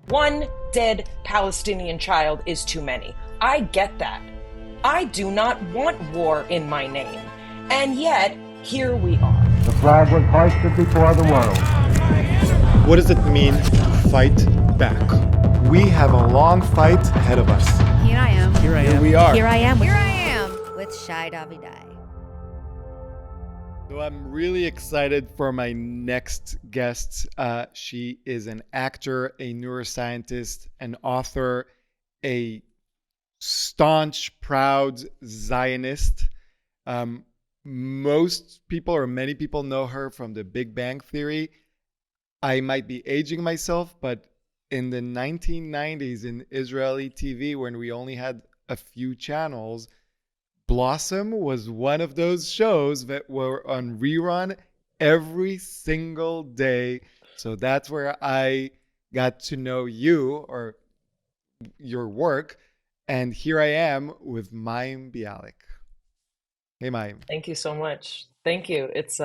One dead Palestinian child is too many. I get that. I do not want war in my name. And yet, here we are. The flag was hoisted before the world. What does it mean, fight back? We have a long fight ahead of us. Here I am. Here I am. Here we are. Here I am. Here I am with Shai Davidai. So I'm really excited for my next guest. She is an actor, a neuroscientist, an author, a staunch, proud Zionist. Most people or many people know her from the Big Bang Theory. I might be aging myself, but in the 1990s in Israeli TV, when we only had a few channels, Blossom was one of those shows that were on rerun every single day. So that's where I got to know you or your work. And here I am with Mayim Bialik. Hey, Mayim. Thank you so much. Thank you. It's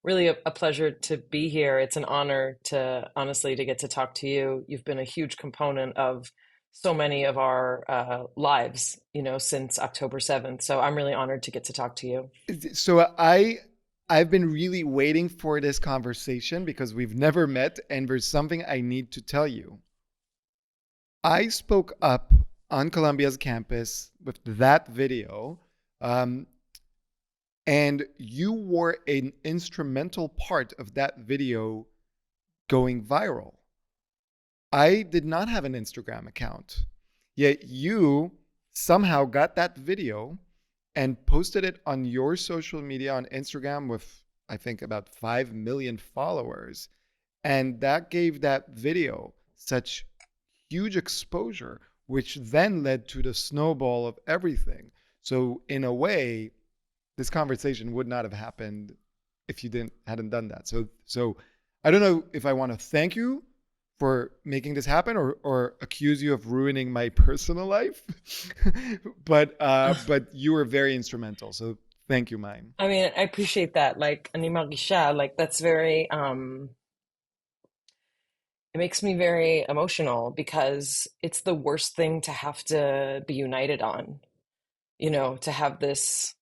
really a pleasure to be here. It's an honor to honestly to get to talk to you. You've been a huge component of so many of our lives, since October 7th. So I'm really honored to get to talk to you. So I've been really waiting for this conversation because we've never met, and there's something I need to tell you. I spoke up on Columbia's campus with that video, and you were an instrumental part of that video going viral. I did not have an Instagram account, yet you somehow got that video and posted it on your social media on Instagram with, I think, about 5 million followers. And that gave that video such huge exposure, which then led to the snowball of everything. So in a way, this conversation would not have happened if you hadn't done that. So I don't know if I want to thank you for making this happen or accuse you of ruining my personal life. but you were very instrumental. So thank you, Mayim. I mean, I appreciate that. Like, ani margisha, like that's very, it makes me very emotional because it's the worst thing to have to be united on, to have this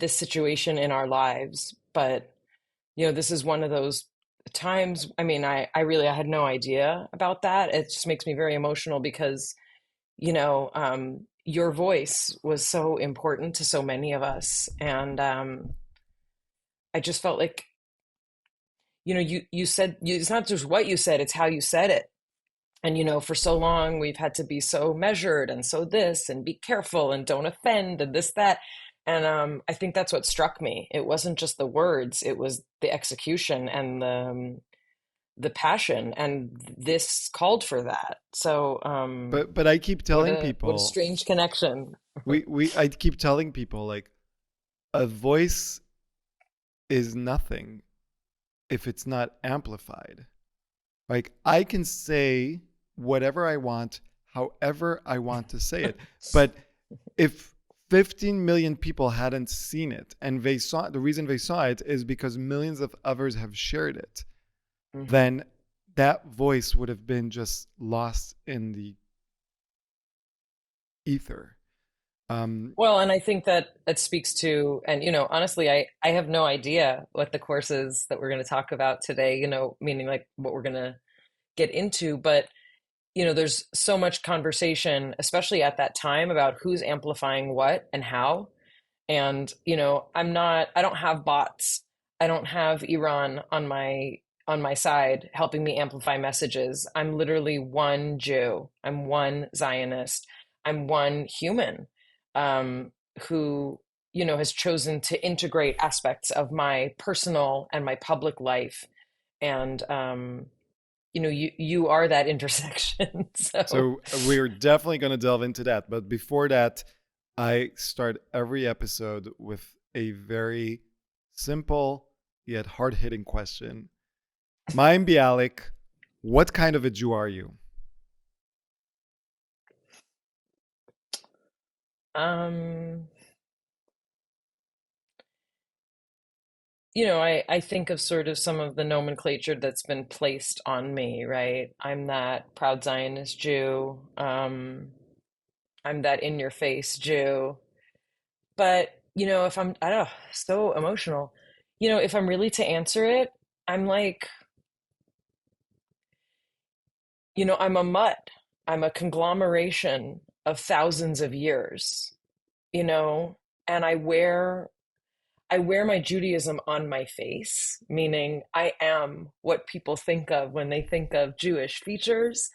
situation in our lives. But, this is one of those times. I mean, I had no idea about that. It just makes me very emotional because, your voice was so important to so many of us. And I just felt like, you said, it's not just what you said, it's how you said it. And, for so long, we've had to be so measured and so this and be careful and don't offend and this, that. And I think that's what struck me. It wasn't just the words, it was the execution and the passion. And this called for that. So, but I keep telling people, what a strange connection. I keep telling people, like, a voice is nothing if it's not amplified. Like, I can say whatever I want, however I want to say it. But if 15 million people hadn't seen it and they saw it, the reason they saw it is because millions of others have shared it, then that voice would have been just lost in the ether. Well, and I think that it speaks to, and honestly, I have no idea what the courses that we're going to talk about today, meaning like what we're going to get into, but there's so much conversation, especially at that time, about who's amplifying what and how. And I don't have bots. I don't have Iran on my side helping me amplify messages. I'm literally one Jew. I'm one Zionist. I'm one human. Who, has chosen to integrate aspects of my personal and my public life. And, you are that intersection. So we're definitely going to delve into that. But before that, I start every episode with a very simple yet hard-hitting question. Mayim Bialik, what kind of a Jew are you? I think of sort of some of the nomenclature that's been placed on me, right? I'm that proud Zionist Jew. I'm that in your face Jew. But, if I don't know, so emotional. If I'm really to answer it, I'm like, I'm a mutt. I'm a conglomeration of thousands of years, you know, and I wear my Judaism on my face, meaning I am what people think of when they think of Jewish features,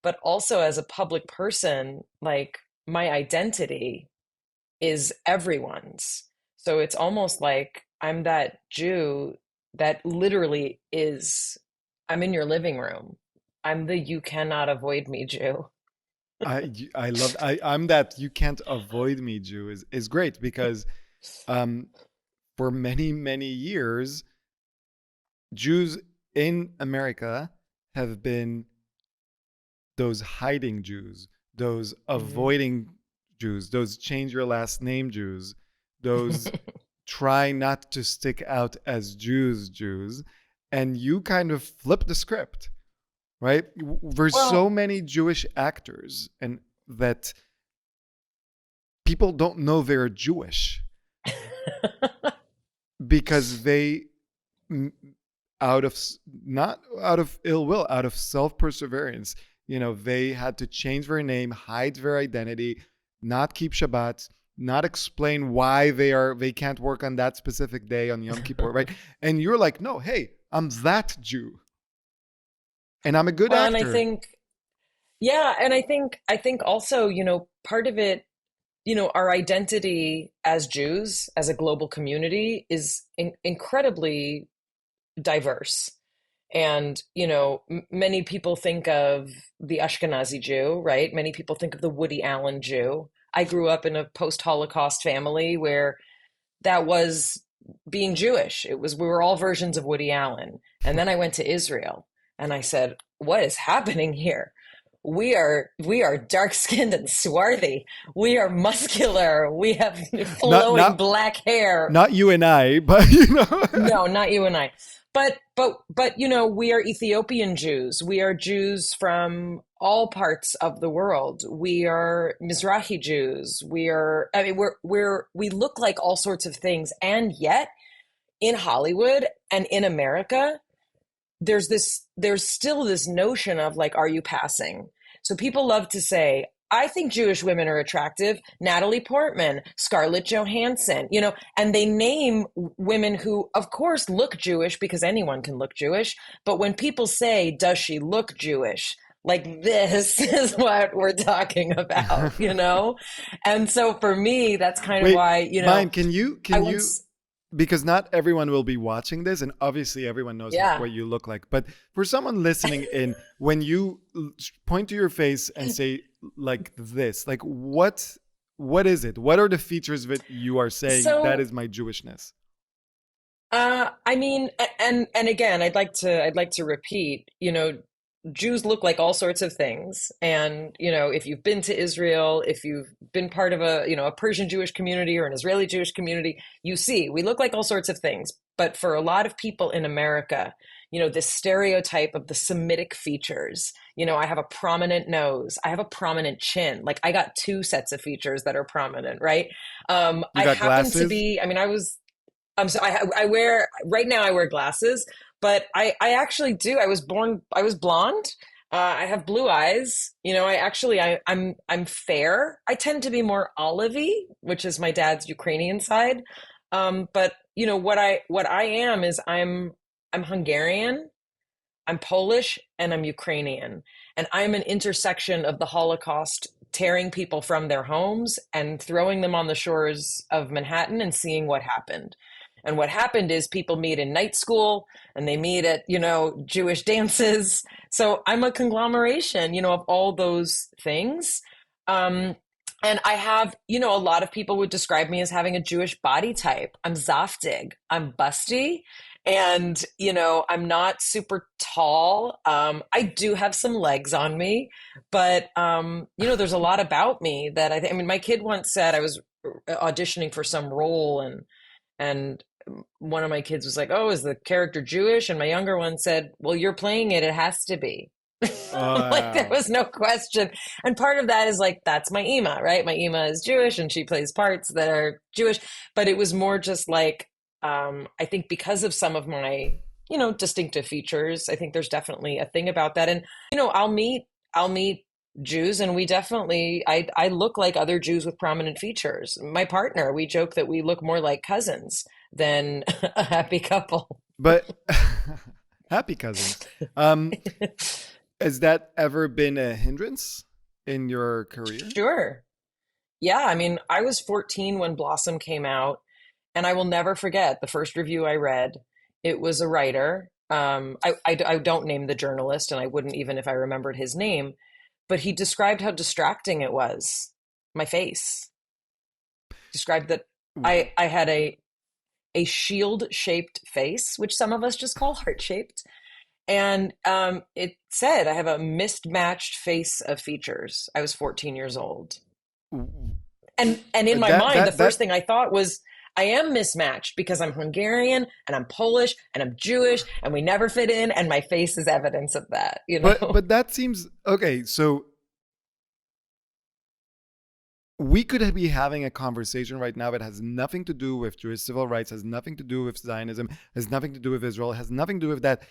but also as a public person, like my identity is everyone's. So it's almost like I'm that Jew that literally is, I'm in your living room. I'm the you cannot avoid me Jew. I love I'm that you can't avoid me Jew is great because um for many many years Jews in America have been those hiding Jews, those Mhm. avoiding Jews, those change your last name Jews, those try not to stick out as Jews, and you kind of flip the script, right? There's so Well, many Jewish actors, and that people don't know they're Jewish because they, out of not out of ill will, out of self perseverance, they had to change their name, hide their identity, not keep Shabbat, not explain why they can't work on that specific day on Yom Kippur, right? And you're like, no, hey, I'm that Jew, and I'm a good well, and I actor. think, yeah, and I think also, part of it, our identity as Jews, as a global community, is incredibly diverse. And, many people think of the Ashkenazi Jew, right? Many people think of the Woody Allen Jew. I grew up in a post-Holocaust family where that was being Jewish. We were all versions of Woody Allen. And then I went to Israel and I said, what is happening here? We are dark-skinned and swarthy. We are muscular. We have not flowing not black hair. not you and I, but No, not you and I. But we are Ethiopian Jews. We are Jews from all parts of the world. We are Mizrahi Jews. I mean, we look like all sorts of things. And yet in Hollywood and in America, there's still this notion of like, are you passing? So people love to say, I think Jewish women are attractive. Natalie Portman, Scarlett Johansson, and they name women who, of course, look Jewish because anyone can look Jewish. But when people say, does she look Jewish? Like this is what we're talking about. And so for me, that's kind of wait, why, Mine, I can you, once, because not everyone will be watching this, and obviously everyone knows yeah. what you look like, but for someone listening in, when you point to your face and say like this, like what is it? What are the features that you are saying that So is my Jewishness? I mean, and again, I'd like to repeat, Jews look like all sorts of things. And, if you've been to Israel, if you've been part of a Persian Jewish community or an Israeli Jewish community, you see, we look like all sorts of things. But for a lot of people in America, this stereotype of the Semitic features, I have a prominent nose, I have a prominent chin. Like I got two sets of features that are prominent, right? You I got happen to glasses? be, I mean, so I wear right now I wear glasses, but I actually do. I was blonde. I have blue eyes. I'm fair. I tend to be more olivey, which is my dad's Ukrainian side. But what I am is I'm Hungarian, I'm Polish, and I'm Ukrainian. And I'm an intersection of the Holocaust, tearing people from their homes and throwing them on the shores of Manhattan and seeing what happened. And what happened is people meet in night school and they meet at, Jewish dances. So I'm a conglomeration, of all those things. Um, and I have, a lot of people would describe me as having a Jewish body type. I'm zaftig, I'm busty, and I'm not super tall. I do have some legs on me, but there's a lot about me that I mean, my kid once said I was auditioning for some role, and one of my kids was like, "Oh, is the character Jewish?" And my younger one said, "Well, you're playing it. It has to be." Like there Wow. was no question. And part of that is like, that's my Ima, right? My Ima is Jewish and she plays parts that are Jewish. But it was more just like, I think because of some of my, distinctive features, I think there's definitely a thing about that. And, I'll meet Jews, and we definitely, I look like other Jews with prominent features. My partner, we joke that we look more like cousins than a happy couple. But happy cousins. Has that ever been a hindrance in your career? Sure. Yeah, I mean, I was 14 when Blossom came out, and I will never forget the first review I read. It was a writer. I don't name the journalist, and I wouldn't even if I remembered his name, but he described how distracting it was. My face. Described that I had a shield-shaped face, which some of us just call heart-shaped. And it said I have a mismatched face of features. I was 14 years old. And in my mind, the first thing I thought was, I am mismatched because I'm Hungarian and I'm Polish and I'm Jewish and we never fit in, and my face is evidence of that, But that seems okay. So we could be having a conversation right now that has nothing to do with Jewish civil rights, has nothing to do with Zionism, has nothing to do with Israel, has nothing to do with that.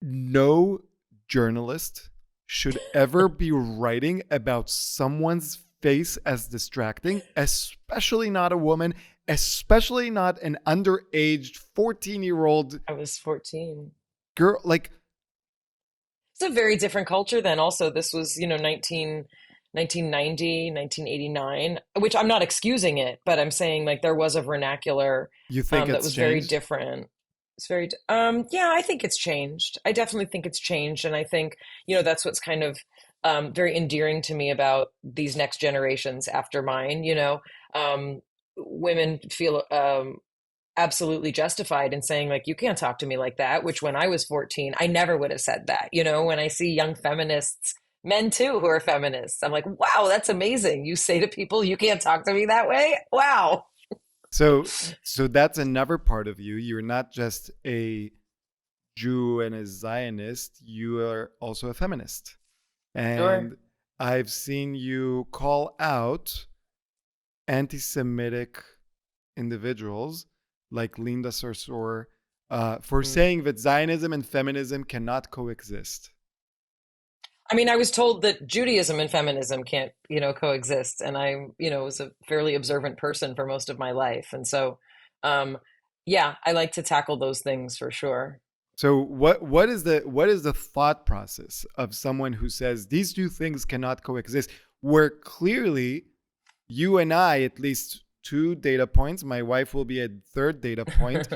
No journalist should ever be writing about someone's face as distracting, especially not a woman, especially not an underaged 14-year-old I was 14. girl. Like, It's a very different culture then. Also, this was, 1990, 1989, which I'm not excusing it, but I'm saying like there was a vernacular you think that it's was very changed? different. It's very, yeah, I think it's changed. I definitely think it's changed. And I think, that's what's kind of very endearing to me about these next generations after mine. Women feel absolutely justified in saying, like, you can't talk to me like that, which when I was 14, I never would have said that. When I see young feminists, men too, who are feminists, I'm like, wow, that's amazing. You say to people, you can't talk to me that way? Wow. So that's another part of you. You're not just a Jew and a Zionist, you are also a feminist. And Sure. I've seen you call out anti-Semitic individuals like Linda Sarsour for saying that Zionism and feminism cannot coexist. I mean, I was told that Judaism and feminism can't, coexist. And I, was a fairly observant person for most of my life. And so, yeah, I like to tackle those things for sure. So what is the thought process of someone who says these two things cannot coexist, where clearly you and I, at least two data points, my wife will be a third data point,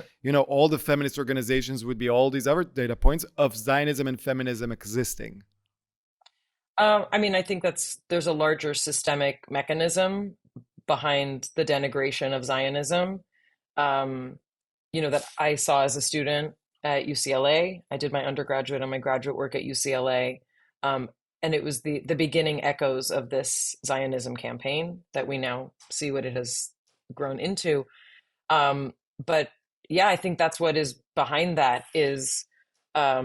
all the feminist organizations would be all these other data points of Zionism and feminism existing? I mean, I think there's a larger systemic mechanism behind the denigration of Zionism, that I saw as a student at UCLA. I did my undergraduate and my graduate work at UCLA. And it was the beginning echoes of this Zionism campaign that we now see what it has grown into. But yeah, I think that's what is behind that is, I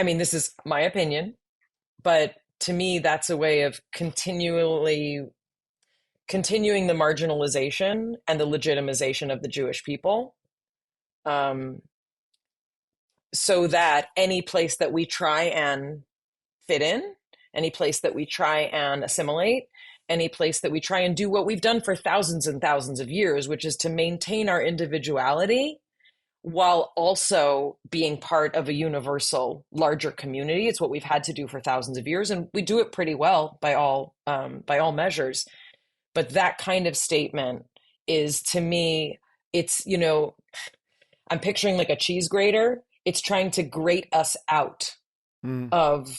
mean, this is my opinion, but to me, that's a way of continuing the marginalization and the legitimization of the Jewish people. So that any place that we try and fit in, any place that we try and assimilate, any place that we try and do what we've done for thousands and thousands of years, which is to maintain our individuality while also being part of a universal, larger community. It's what we've had to do for thousands of years, and we do it pretty well by all measures. But that kind of statement is, to me, it's, I'm picturing like a cheese grater. It's trying to grate us out of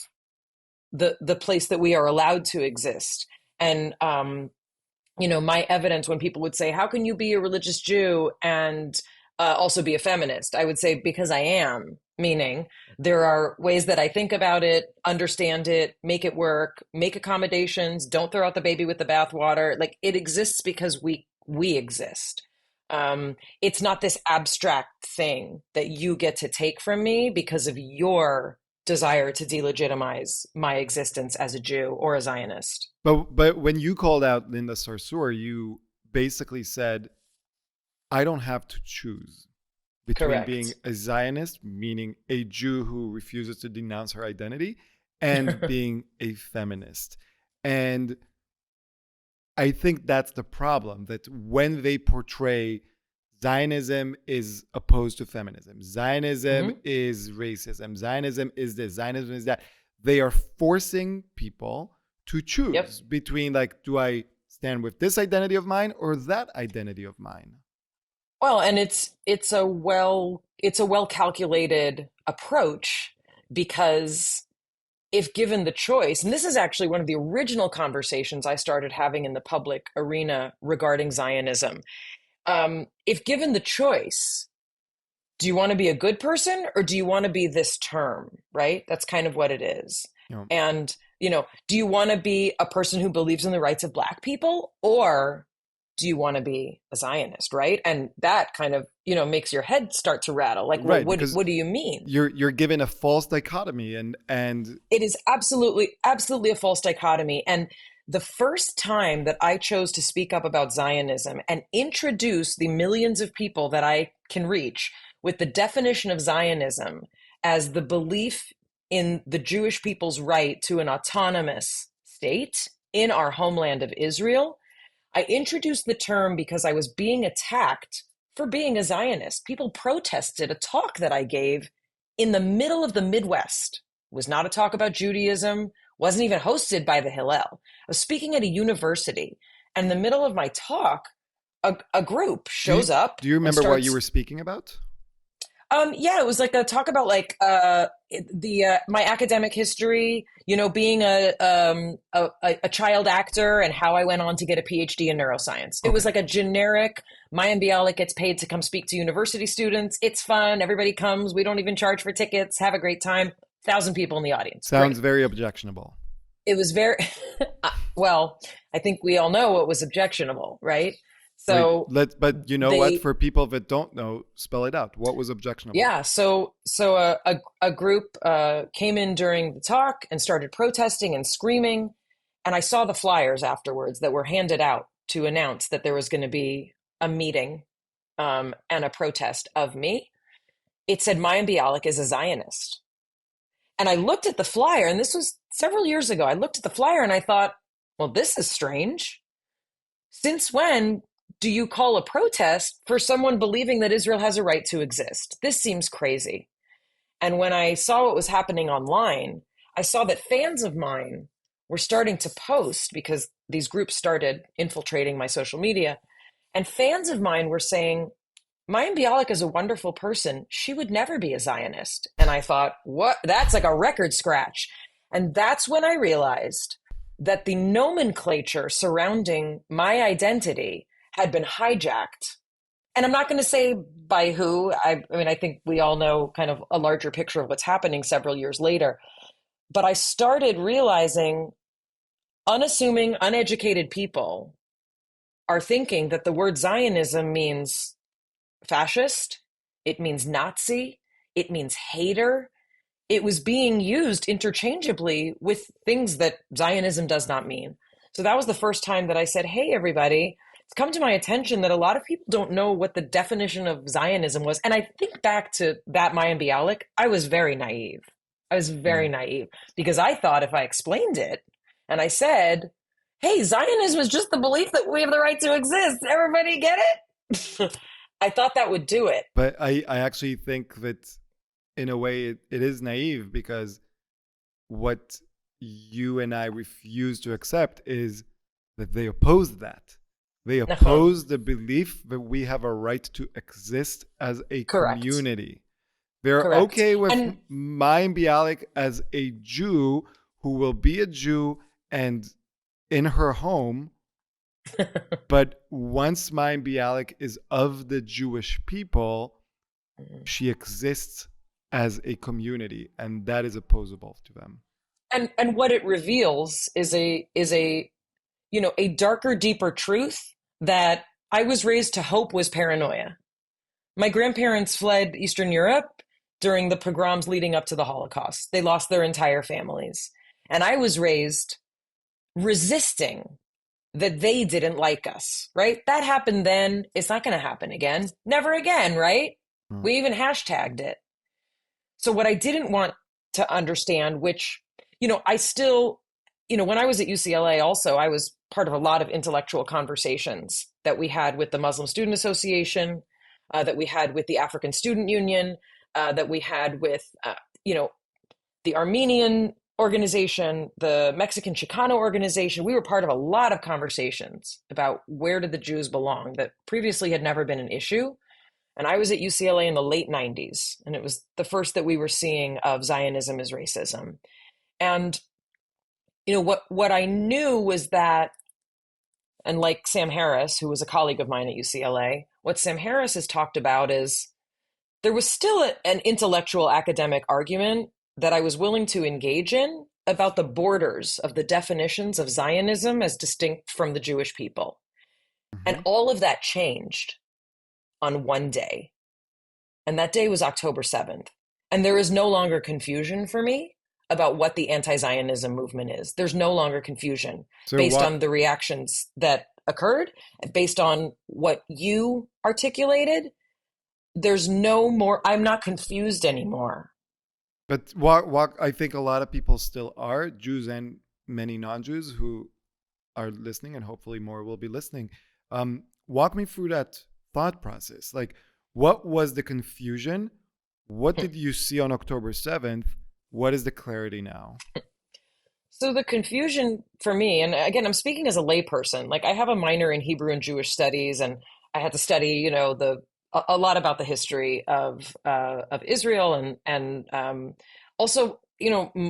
the place that we are allowed to exist. And, my evidence when people would say, how can you be a religious Jew and also be a feminist? I would say, because I am, meaning there are ways that I think about it, understand it, make it work, make accommodations, don't throw out the baby with the bathwater. Like, it exists because we exist. It's not this abstract thing that you get to take from me because of your desire to delegitimize my existence as a Jew or a Zionist. But when you called out Linda Sarsour, you basically said, I don't have to choose between Correct. being a Zionist, meaning a Jew who refuses to denounce her identity, and being a feminist. And I think that's the problem, that when they portray Zionism is opposed to feminism, Zionism is racism, Zionism is this, Zionism is that, they are forcing people to choose between, like, do I stand with this identity of mine or that identity of mine? Well, and it's a well calculated approach, because if given the choice, and this is actually one of the original conversations I started having in the public arena regarding Zionism. If given the choice, do you want to be a good person or do you want to be this term, right? That's kind of what it is. Yeah. And, do you want to be a person who believes in the rights of Black people, or do you want to be a Zionist, right? And that kind of, makes your head start to rattle. Like, right, what do you mean? You're given a false dichotomy, and it is absolutely a false dichotomy. And the first time that I chose to speak up about Zionism and introduce the millions of people that I can reach with the definition of Zionism as the belief in the Jewish people's right to an autonomous state in our homeland of Israel, I introduced the term because I was being attacked for being a Zionist. People protested a talk that I gave in the middle of the Midwest. It was not a talk about Judaism, wasn't even hosted by the Hillel. I was speaking at a university, and in the middle of my talk, a group shows up. Do you remember what you were speaking about? Yeah, it was like a talk about like my academic history, being a child actor and how I went on to get a PhD in neuroscience. It was like a generic, Mayim Bialik gets paid to come speak to university students. It's fun. Everybody comes. We don't even charge for tickets. Have a great time. 1,000 people in the audience. Sounds very objectionable. It was very, well, I think we all know what was objectionable, right? So, but what? For people that don't know, spell it out. What was objectionable? Yeah. So a group came in during the talk and started protesting and screaming. And I saw the flyers afterwards that were handed out to announce that there was going to be a meeting and a protest of me. It said Mayim Bialik is a Zionist. And I looked at the flyer, and this was several years ago. I looked at the flyer and I thought, well, this is strange. Since when do you call a protest for someone believing that Israel has a right to exist? This seems crazy. And when I saw what was happening online, I saw that fans of mine were starting to post, because these groups started infiltrating my social media, and fans of mine were saying, Mayim Bialik is a wonderful person. She would never be a Zionist. And I thought, what? That's like a record scratch. And that's when I realized that the nomenclature surrounding my identity had been hijacked. And I'm not going to say by who. I mean, I think we all know kind of a larger picture of what's happening several years later. But I started realizing unassuming, uneducated people are thinking that the word Zionism means fascist, it means Nazi, it means hater. It was being used interchangeably with things that Zionism does not mean. So that was the first time that I said, hey, everybody, it's come to my attention that a lot of people don't know what the definition of Zionism was. And I think back to that Mayim Bialik, I was very naive. Naive because I thought if I explained it and I said, hey, Zionism is just the belief that we have the right to exist. Everybody get it? I thought that would do it. But I actually think that in a way it is naive, because what you and I refuse to accept is that they oppose that. They oppose the belief that we have a right to exist as a community. They're okay with Mayim Bialik as a Jew who will be a Jew and in her home. But once Mayim Bialik is of the Jewish people, she exists as a community, and that is opposable to them. And what it reveals is a darker, deeper truth that I was raised to hope was paranoia. My grandparents fled Eastern Europe during the pogroms leading up to the Holocaust. They lost their entire families. And I was raised resisting that they didn't like us, right? That happened then. It's not going to happen again. Never again, right? We even hashtagged it. So what I didn't want to understand, which, I still, when I was at UCLA also, I was part of a lot of intellectual conversations that we had with the Muslim Student Association, that we had with the African Student Union, that we had with, the Armenian organization, the Mexican Chicano organization. We were part of a lot of conversations about where did the Jews belong that previously had never been an issue. And I was at UCLA in the late 90s, and it was the first that we were seeing of Zionism as racism. And, what I knew was that, and like Sam Harris, who was a colleague of mine at UCLA, what Sam Harris has talked about is there was still an intellectual academic argument that I was willing to engage in about the borders of the definitions of Zionism as distinct from the Jewish people. And all of that changed on one day. And that day was October 7th. And there is no longer confusion for me about what the anti-Zionism movement is. There's no longer confusion based on the reactions that occurred, based on what you articulated. There's no more, I'm not confused anymore. But what I think a lot of people still are, Jews and many non-Jews who are listening, and hopefully more will be listening. Walk me through that thought process. Like, what was the confusion? What did you see on October 7th? What is the clarity now? So the confusion for me, and again, I'm speaking as a layperson, like I have a minor in Hebrew and Jewish studies, and I had to study, a lot about the history of Israel, and also,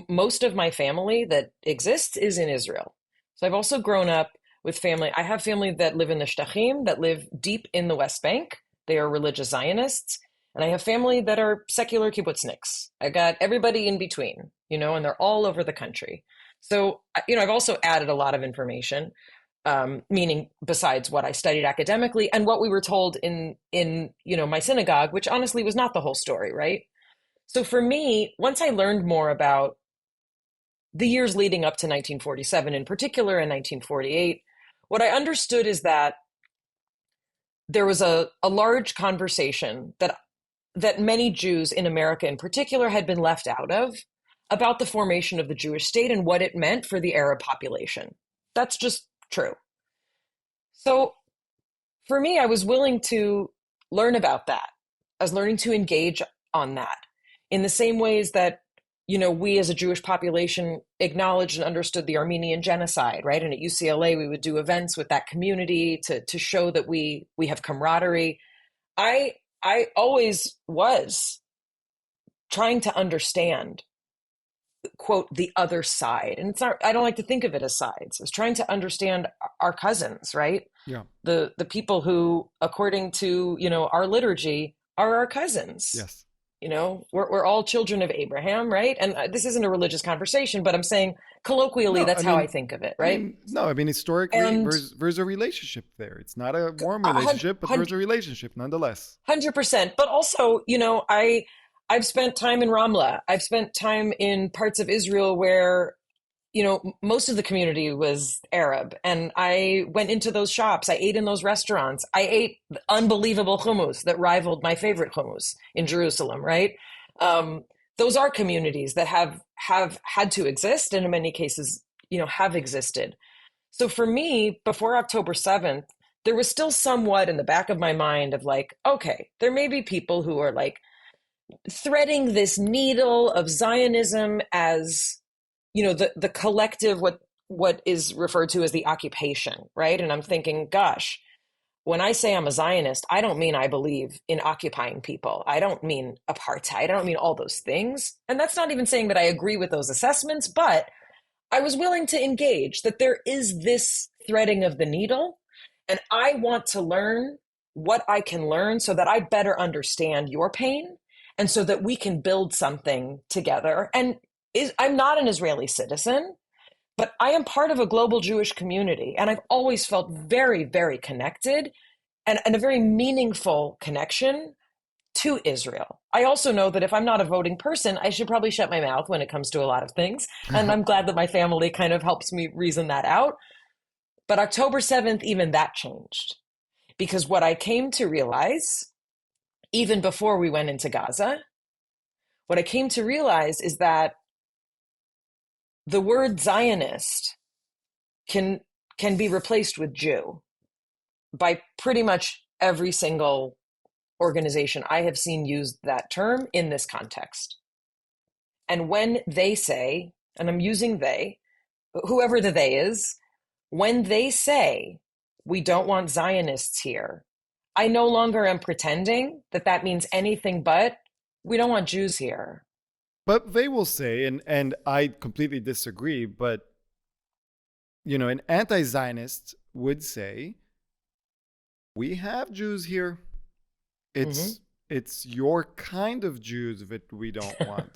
most of my family that exists is in Israel. So I've also grown up with family. I have family that live in the Shtachim, that live deep in the West Bank. They are religious Zionists. And I have family that are secular kibbutzniks. I got everybody in between, and they're all over the country. So, I've also added a lot of information, meaning besides what I studied academically and what we were told in my synagogue, which honestly was not the whole story, right? So for me, once I learned more about the years leading up to 1947, in particular in 1948, what I understood is that there was a large conversation that many Jews in America in particular had been left out of about the formation of the Jewish state and what it meant for the Arab population. That's just true. So for me, I was willing to learn about that. I was learning to engage on that in the same ways that, we as a Jewish population acknowledged and understood the Armenian genocide, right? And at UCLA, we would do events with that community to show that we have camaraderie. I always was trying to understand, quote, the other side. And it's not, I don't like to think of it as sides. I was trying to understand our cousins, right? Yeah. The people who, according to, our liturgy, are our cousins. Yes. We're all children of Abraham, right? And this isn't a religious conversation, but I'm saying colloquially, that's how I think of it, right? Historically, there's a relationship there. It's not a warm relationship, but there's a relationship nonetheless. 100%. But also, I've spent time in Ramla. I've spent time in parts of Israel where, most of the community was Arab. And I went into those shops. I ate in those restaurants. I ate unbelievable hummus that rivaled my favorite hummus in Jerusalem, right? Those are communities that have had to exist, and in many cases, have existed. So for me, before October 7th, there was still somewhat in the back of my mind of like, okay, there may be people who are like threading this needle of Zionism as, the collective, what is referred to as the occupation, right? And I'm thinking, gosh, when I say I'm a Zionist, I don't mean I believe in occupying people. I don't mean apartheid. I don't mean all those things. And that's not even saying that I agree with those assessments, but I was willing to engage that there is this threading of the needle. And I want to learn what I can learn so that I better understand your pain and so that we can build something together. And I'm not an Israeli citizen, but I am part of a global Jewish community. And I've always felt very, very connected and a very meaningful connection to Israel. I also know that if I'm not a voting person, I should probably shut my mouth when it comes to a lot of things. And I'm glad that my family kind of helps me reason that out. But October 7th, even that changed. Because what I came to realize, even before we went into Gaza, what I came to realize is that the word Zionist can be replaced with Jew by pretty much every single organization I have seen use that term in this context. And when they say, and I'm using they, whoever the they is, when they say, we don't want Zionists here, I no longer am pretending that that means anything but we don't want Jews here. But they will say, and I completely disagree, but, an anti-Zionist would say, we have Jews here. It's your kind of Jews that we don't want.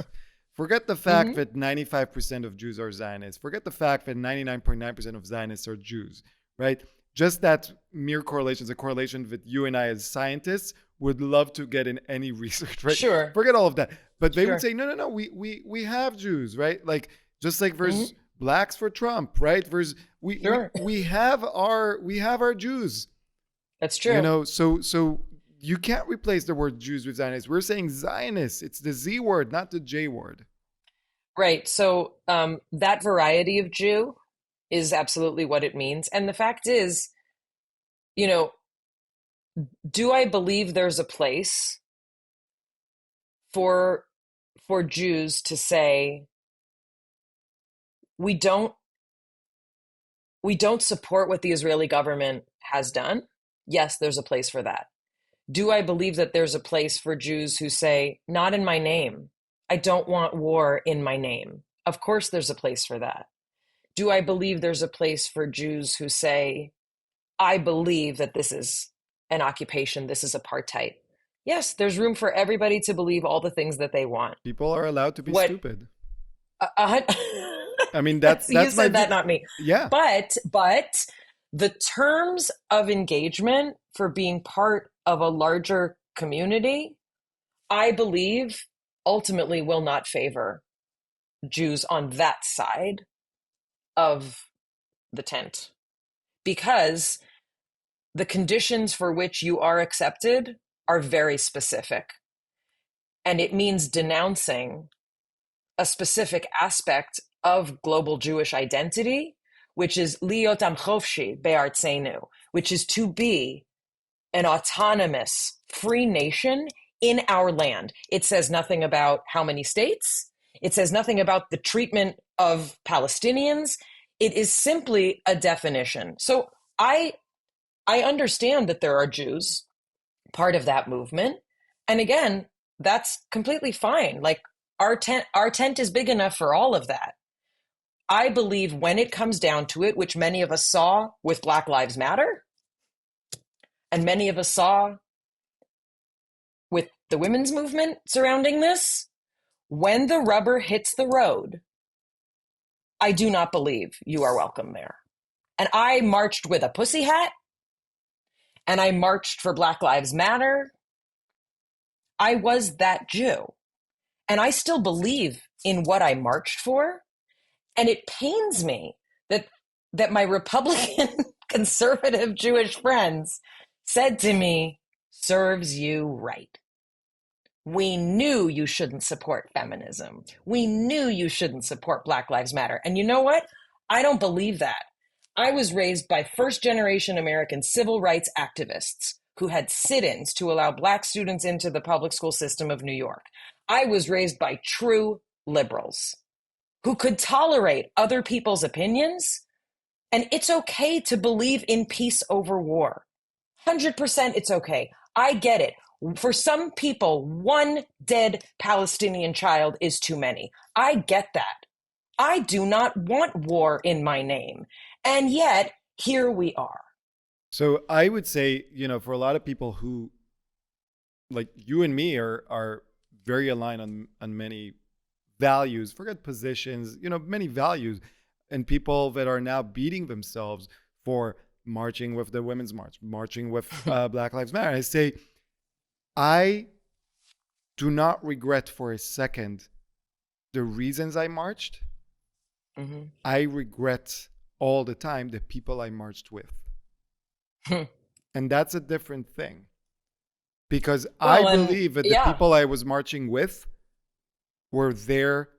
Forget the fact that 95% of Jews are Zionists. Forget the fact that 99.9% of Zionists are Jews, right? Just that mere correlation is a correlation that you and I as scientists would love to get in any research, right? Sure. Forget all of that. But they would say, no, we have Jews, right? Like, just like there's blacks for Trump, right? There's we have our Jews. That's true. So you can't replace the word Jews with Zionists. We're saying Zionists. It's the Z word, not the J word. Right. So that variety of Jew is absolutely what it means. And the fact is, do I believe there's a place for Jews to say, we don't support what the Israeli government has done? Yes, there's a place for that. Do I believe that there's a place for Jews who say, not in my name? I don't want war in my name. Of course, there's a place for that. Do I believe there's a place for Jews who say, I believe that this is an occupation, this is apartheid? Yes, there's room for everybody to believe all the things that they want. People are allowed to be stupid. I mean, that's you said that, not me. Yeah. But the terms of engagement for being part of a larger community, I believe, ultimately will not favor Jews on that side of the tent, because the conditions for which you are accepted are very specific. And it means denouncing a specific aspect of global Jewish identity, which is liot am chofshi be'artzeinu, which is to be an autonomous, free nation in our land. It says nothing about how many states. It says nothing about the treatment of Palestinians. It is simply a definition. So I understand that there are Jews part of that movement. And again, that's completely fine. Like, our tent is big enough for all of that. I believe when it comes down to it, which many of us saw with Black Lives Matter, and many of us saw with the women's movement surrounding this, when the rubber hits the road, I do not believe you are welcome there. And I marched with a pussy hat, and I marched for Black Lives Matter. I was that Jew. And I still believe in what I marched for. And it pains me that my Republican conservative Jewish friends said to me, serves you right. We knew you shouldn't support feminism. We knew you shouldn't support Black Lives Matter. And you know what? I don't believe that. I was raised by first-generation American civil rights activists who had sit-ins to allow Black students into the public school system of New York. I was raised by true liberals who could tolerate other people's opinions, and it's okay to believe in peace over war. 100% it's okay. I get it. For some people, one dead Palestinian child is too many. I get that. I do not want war in my name. And yet, here we are. So I would say, for a lot of people who, like you and me, are very aligned on many values, forget positions, many values, and people that are now beating themselves for marching with the Women's March, marching with Black Lives Matter. I say, I do not regret for a second the reasons I marched. Mm-hmm. I regret all the time the people I marched with. And that's a different thing. Because I believe that the people I was marching with were there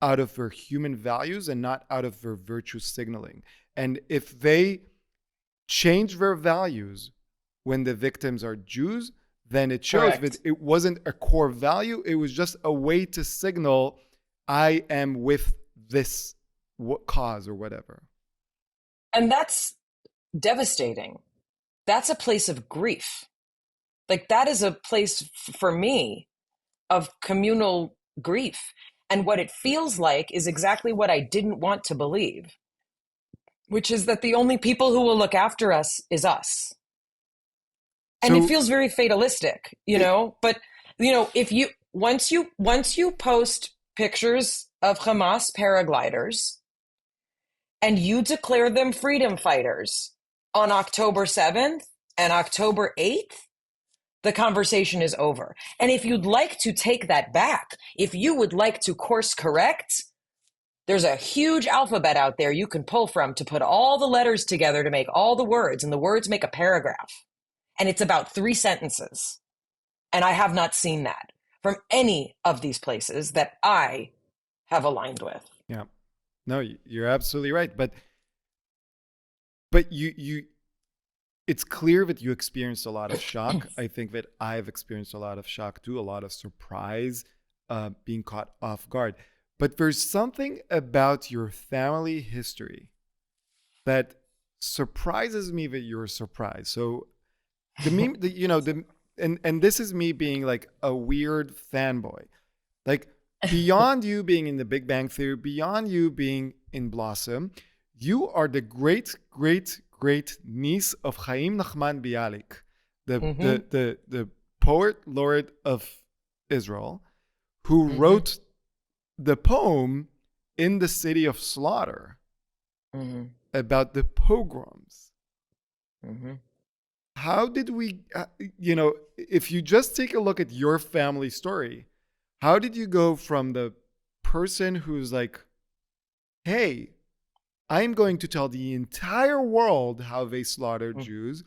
out of their human values and not out of their virtue signaling. And if they change their values when the victims are Jews, then it shows Correct. that it wasn't a core value. It was just a way to signal, I am with this cause or whatever. And that's devastating. That's a place of grief. Like, that is a place for me of communal grief. And what it feels like is exactly what I didn't want to believe, which is that the only people who will look after us is us. And it feels very fatalistic, you know, but you know, if you once you post pictures of Hamas paragliders and you declare them freedom fighters on October 7th and October 8th, the conversation is over. And if you'd like to take that back, if you would like to course correct, there's a huge alphabet out there you can pull from to put all the letters together to make all the words, and the words make a paragraph. And it's about 3 sentences. And I have not seen that from any of these places that I have aligned with. Yeah. No, you're absolutely right. But you it's clear that you experienced a lot of shock. I think that I've experienced a lot of shock too, a lot of surprise, being caught off guard. But there's something about your family history that surprises me that you're surprised. So and this is me being like a weird fanboy. Like, beyond you being in the Big Bang Theory, beyond you being in Blossom, you are the great niece of Chaim Nachman Bialik, the poet laureate of Israel, who wrote the poem In the City of Slaughter about the pogroms. How did we, if you just take a look at your family story, how did you go from the person who's like, hey, I'm going to tell the entire world how they slaughtered Jews,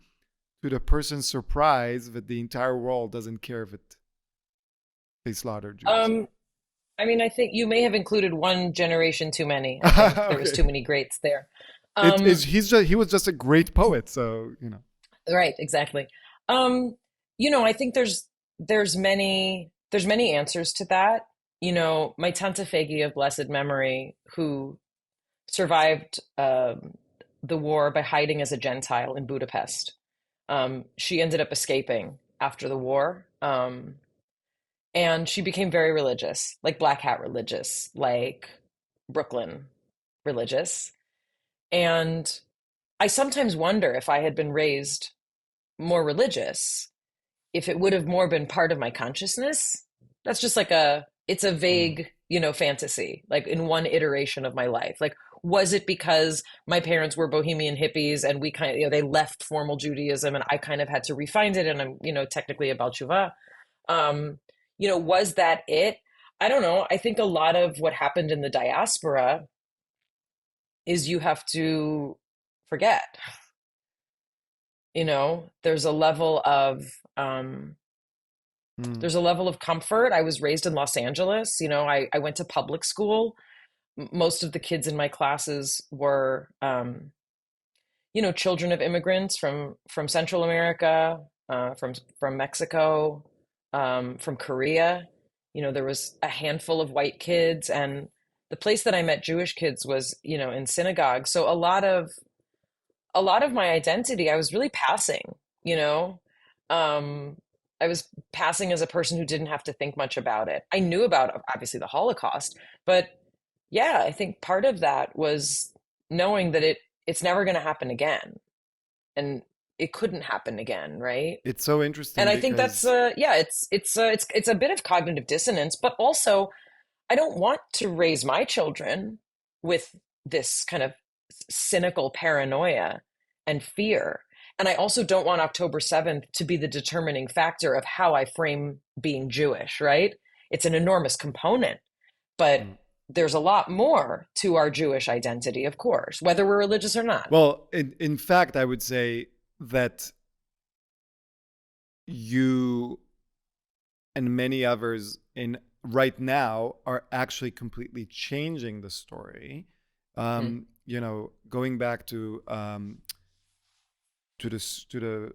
to the person surprised that the entire world doesn't care if they slaughtered Jews? I mean, I think you may have included one generation too many. I think there was too many greats there. He was just a great poet, so, you know. Right, exactly. I think there's many answers to that. You know, my Tante Fegi of blessed memory, who survived the war by hiding as a Gentile in Budapest. She ended up escaping after the war. And she became very religious, like Black Hat religious, like Brooklyn religious. And I sometimes wonder, if I had been raised more religious, if it would have more been part of my consciousness. That's just like it's a vague, fantasy, like in one iteration of my life. Like, was it because my parents were bohemian hippies and we kind of, they left formal Judaism and I kind of had to refine it, and I'm, technically about Tshuva. Was that it? I don't know. I think a lot of what happened in the diaspora is you have to forget. There's a level of comfort. I was raised in Los Angeles. I went to public school. Most of the kids in my classes were, children of immigrants from Central America, from Mexico, from Korea. There was a handful of white kids, and the place that I met Jewish kids was, in synagogue. So a lot of my identity, I was really passing, I was passing as a person who didn't have to think much about it. I knew about, obviously, the Holocaust, but yeah, I think part of that was knowing that it's never going to happen again, and it couldn't happen again, right? It's so interesting, and I think that's it's a bit of cognitive dissonance, but also I don't want to raise my children with this kind of cynical paranoia and fear. And I also don't want October 7th to be the determining factor of how I frame being Jewish, right? It's an enormous component, but there's a lot more to our Jewish identity, of course, whether we're religious or not. Well, in fact, I would say that you and many others right now are actually completely changing the story. Going back to the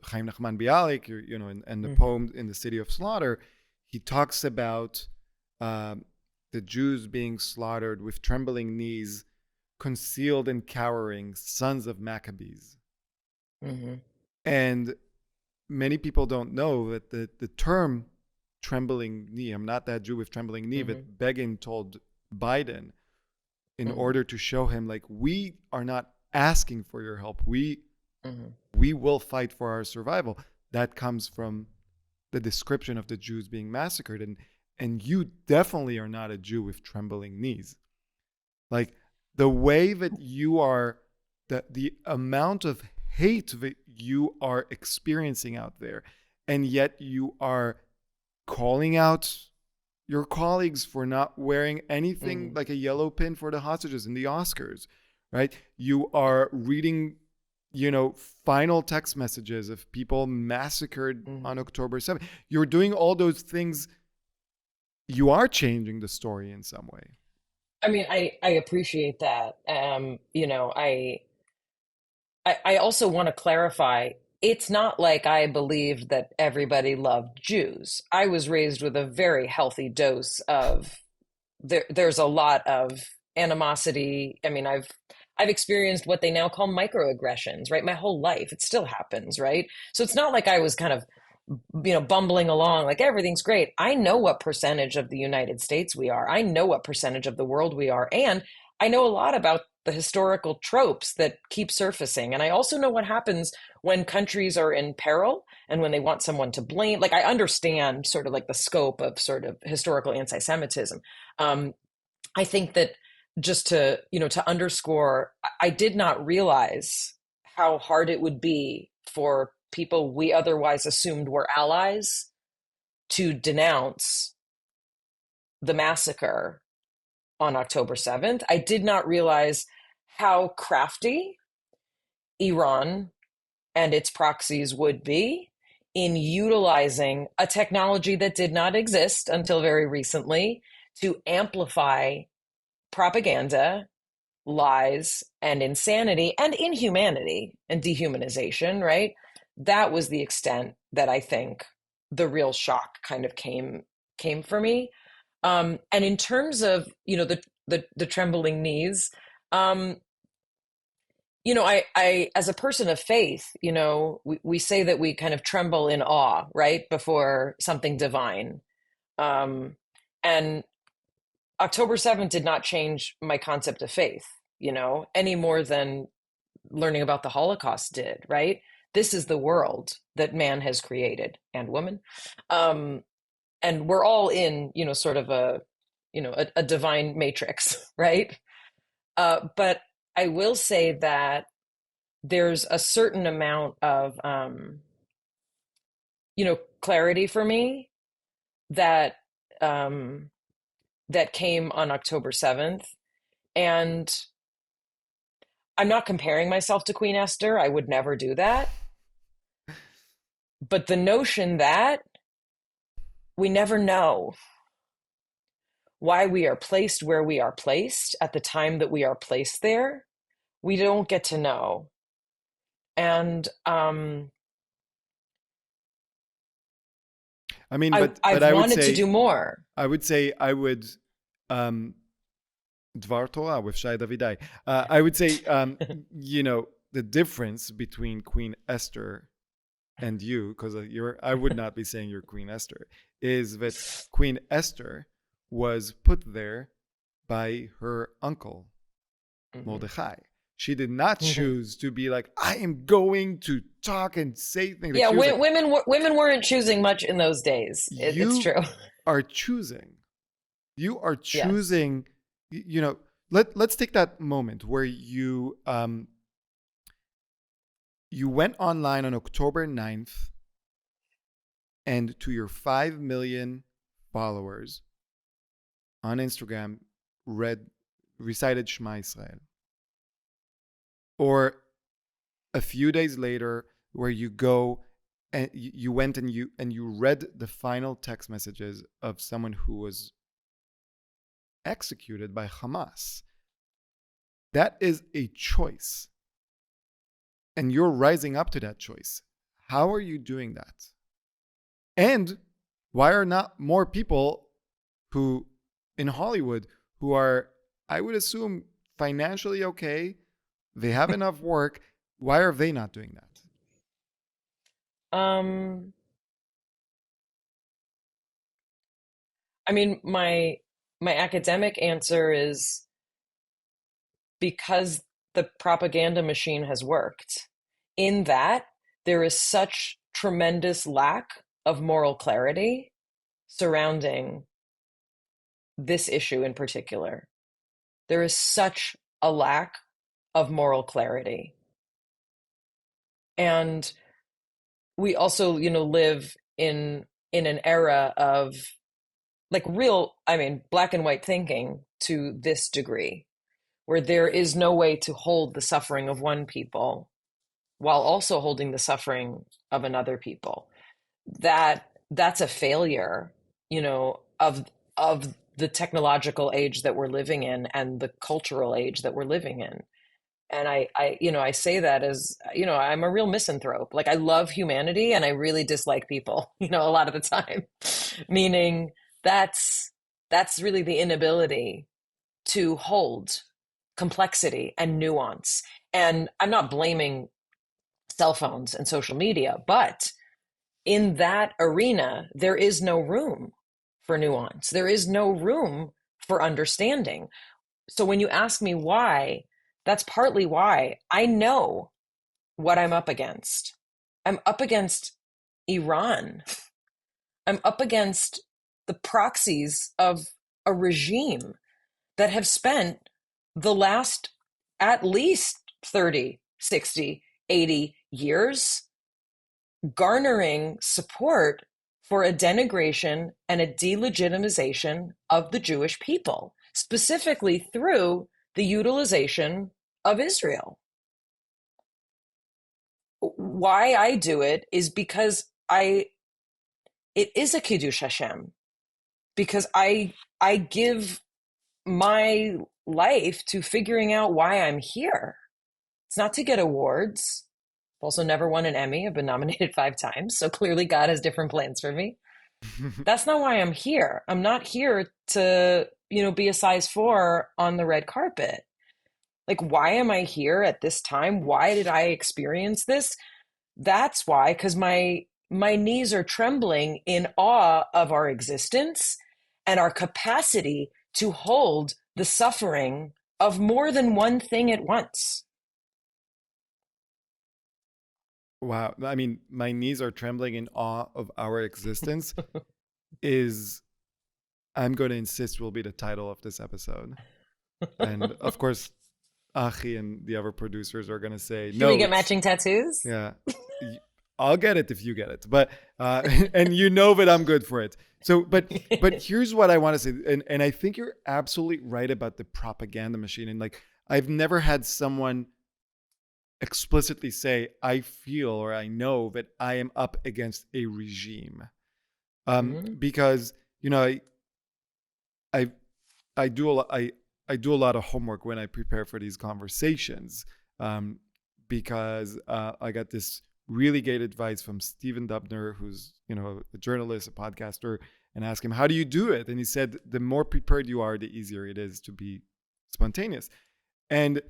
Chaim Nachman Bialik, and the poem In the City of Slaughter, he talks about the Jews being slaughtered with trembling knees, concealed and cowering, sons of Maccabees. And many people don't know that the term trembling knee, I'm not that Jew with trembling knee, but Begin told Biden in order to show him, like, we are not asking for your help. We will fight for our survival. That comes from the description of the Jews being massacred. And you definitely are not a Jew with trembling knees. Like, the way that you are, the amount of hate that you are experiencing out there, and yet you are calling out your colleagues for not wearing anything like a yellow pin for the hostages in the Oscars, right? You are reading, final text messages of people massacred on October 7th. You're doing all those things. You are changing the story in some way. I mean, I appreciate that. I also want to clarify, it's not like I believed that everybody loved Jews. I was raised with a very healthy dose of, there's a lot of animosity. I mean, I've experienced what they now call microaggressions, right? My whole life. It still happens, right? So it's not like I was kind of, bumbling along like everything's great. I know what percentage of the United States we are. I know what percentage of the world we are. And I know a lot about the historical tropes that keep surfacing. And I also know what happens when countries are in peril and when they want someone to blame. Like, I understand sort of like the scope of sort of historical anti-Semitism. I think that just to underscore, I did not realize how hard it would be for people we otherwise assumed were allies to denounce the massacre on October 7th. I did not realize how crafty Iran and its proxies would be in utilizing a technology that did not exist until very recently to amplify propaganda, lies, and insanity, and inhumanity and dehumanization, right? That was the extent that I think the real shock kind of came for me. And in terms of, the trembling knees, I as a person of faith, we say that we kind of tremble in awe, right, before something divine. And October 7th did not change my concept of faith, any more than learning about the Holocaust did, right? This is the world that man has created, and woman. And we're all in, sort of a divine matrix, right? But I will say that there's a certain amount of, clarity for me that, that came on October 7th. And I'm not comparing myself to Queen Esther. I would never do that. But the notion that we never know why we are placed where we are placed at the time that we are placed there, we don't get to know. And I mean, I've I would wanted say, to do more. I would say I would Dvar Torah with Shai Davidai. I would say, the difference between Queen Esther and you, because I would not be saying you're Queen Esther, is that Queen Esther was put there by her uncle, Mordechai. She did not choose to be like, I am going to talk and say things. Yeah, women weren't choosing much in those days. It's true. Are choosing. You are choosing. Yes. Let's take that moment where you you went online on October 9th and to your 5 million followers on Instagram recited Shema Israel. Or a few days later, where you go and you went and you read the final text messages of someone who was executed by Hamas. That is a choice. And you're rising up to that choice. How are you doing that? And why are not more people who in Hollywood who are, I would assume, financially okay, they have enough work, why are they not doing that? I mean, my academic answer is because the propaganda machine has worked. In that, there is such tremendous lack of moral clarity surrounding this issue in particular. There is such a lack of moral clarity. And we also, live in an era of like real, black and white thinking to this degree, where there is no way to hold the suffering of one people while also holding the suffering of another people. That's a failure, of the technological age that we're living in and the cultural age that we're living in. And I say that as, I'm a real misanthrope. Like I love humanity and I really dislike people, a lot of the time, meaning that's really the inability to hold complexity and nuance. And I'm not blaming cell phones and social media, but in that arena, there is no room for nuance. There is no room for understanding. So when you ask me why, that's partly why I know what I'm up against. I'm up against Iran. I'm up against the proxies of a regime that have spent the last at least 30, 60, 80 years garnering support for a denigration and a delegitimization of the Jewish people, specifically through the utilization of Israel. Why I do it is because it is a Kiddush Hashem, because I give my life to figuring out why I'm here. It's not to get awards. I've also never won an Emmy. I've been nominated 5 times. So clearly God has different plans for me. That's not why I'm here. I'm not here to, be a size 4 on the red carpet. Like, why am I here at this time? Why did I experience this? That's why, because my knees are trembling in awe of our existence and our capacity to hold the suffering of more than one thing at once. Wow. I mean, my knees are trembling in awe of our existence I'm going to insist will be the title of this episode. And of course, Achi and the other producers are going to say, Should we get matching tattoos? Yeah. I'll get it if you get it. But, and that I'm good for it. So, but here's what I want to say. And I think you're absolutely right about the propaganda machine. And like, I've never had someone explicitly say, I feel or I know that I am up against a regime. Because, I do a lot of homework when I prepare for these conversations, because I got this really great advice from Stephen Dubner, who's a journalist, a podcaster, and asked him, how do you do it? And he said, the more prepared you are, the easier it is to be spontaneous. And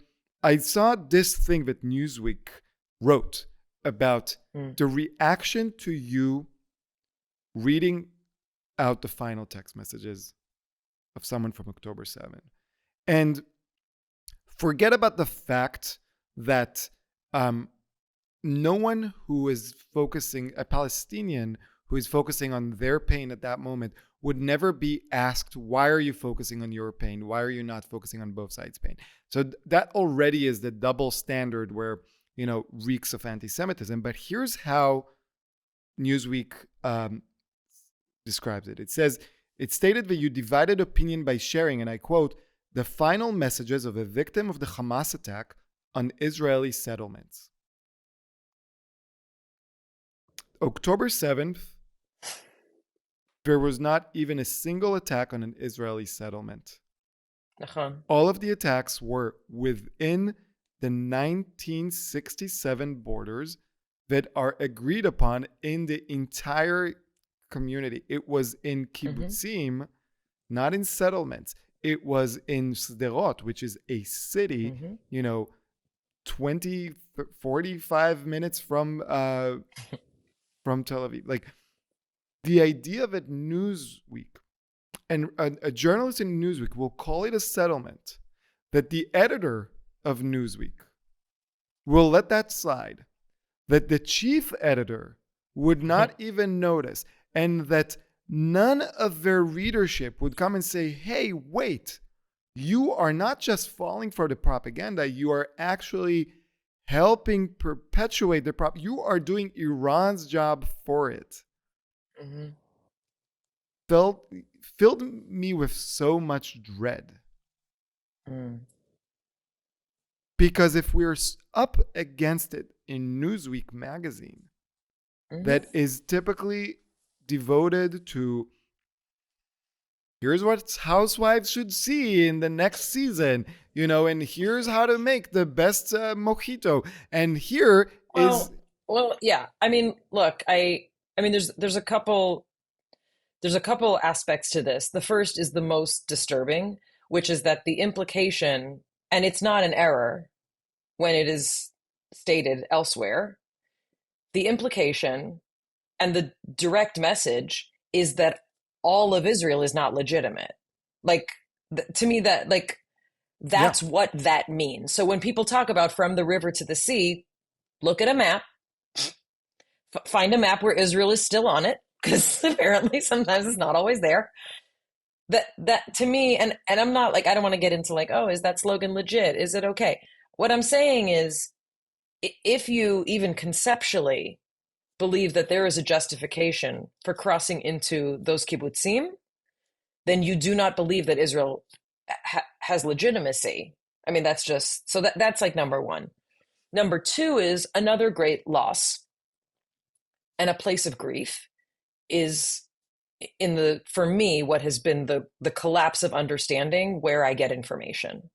I saw this thing that Newsweek wrote about the reaction to you reading out the final text messages of someone from October 7th. And forget about the fact that no one who is focusing, a Palestinian who is focusing on their pain at that moment, would never be asked, why are you focusing on your pain? Why are you not focusing on both sides' pain? So that already is the double standard where reeks of anti-Semitism. But here's how Newsweek describes it. It says, it stated that you divided opinion by sharing, and I quote, the final messages of a victim of the Hamas attack on Israeli settlements. October 7th, there was not even a single attack on an Israeli settlement. All of the attacks were within the 1967 borders that are agreed upon in the entire community. It was in kibbutzim, not in settlements. It was in Sderot, which is a city, 20, 45 minutes from Tel Aviv. Like, the idea that Newsweek and a journalist in Newsweek will call it a settlement, that the editor of Newsweek will let that slide, that the chief editor would not even notice, and that none of their readership would come and say, hey, wait, you are not just falling for the propaganda, you are actually helping perpetuate the you are doing Iran's job for it. Filled me with so much dread. Because if we're up against it in Newsweek magazine, that is typically devoted to here's what housewives should see in the next season, and here's how to make the best mojito, and here is yeah. I mean, look, I mean, there's a couple aspects to this. The first is the most disturbing, which is that the implication, and it's not an error when it is stated elsewhere, the implication and the direct message is that all of Israel is not legitimate. Like, to me, that's what that means. So when people talk about from the river to the sea, look at a map, find a map where Israel is still on it, because apparently sometimes it's not always there. That to me, and I'm not like, I don't want to get into like, oh, is that slogan legit? Is it okay? What I'm saying is, if you even conceptually believe that there is a justification for crossing into those kibbutzim, then you do not believe that Israel has legitimacy. I mean, that's just, so that's like number one. Number two is another great loss and a place of grief is for me, what has been the collapse of understanding where I get information.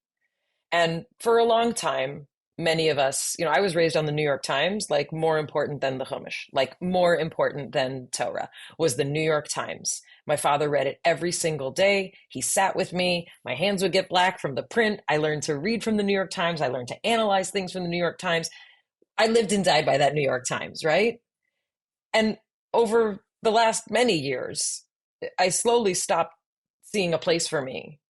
And for a long time, many of us, I was raised on the New York Times, like more important than the Chumash, like more important than Torah was the New York Times. My father read it every single day. He sat with me. My hands would get black from the print. I learned to read from the New York Times. I learned to analyze things from the New York Times. I lived and died by that New York Times, right? And over the last many years, I slowly stopped seeing a place for me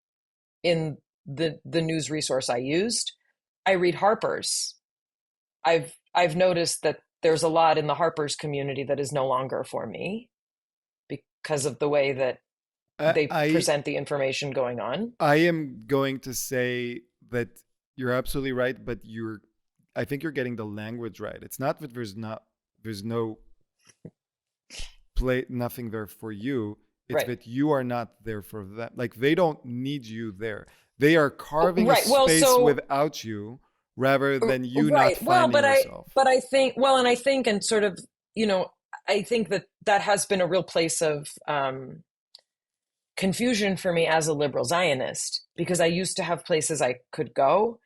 in the news resource I used. I read Harper's. I've noticed that there's a lot in the Harper's community that is no longer for me because of the way that they present the information going on. I am going to say that you're absolutely right, but I think you're getting the language right. It's not that there's no nothing there for you. It's that you are not there for them. Like, they don't need you there. They are carving a space without you rather than you not finding yourself. I think, and sort of, I think that has been a real place of confusion for me as a liberal Zionist, because I used to have places I could go.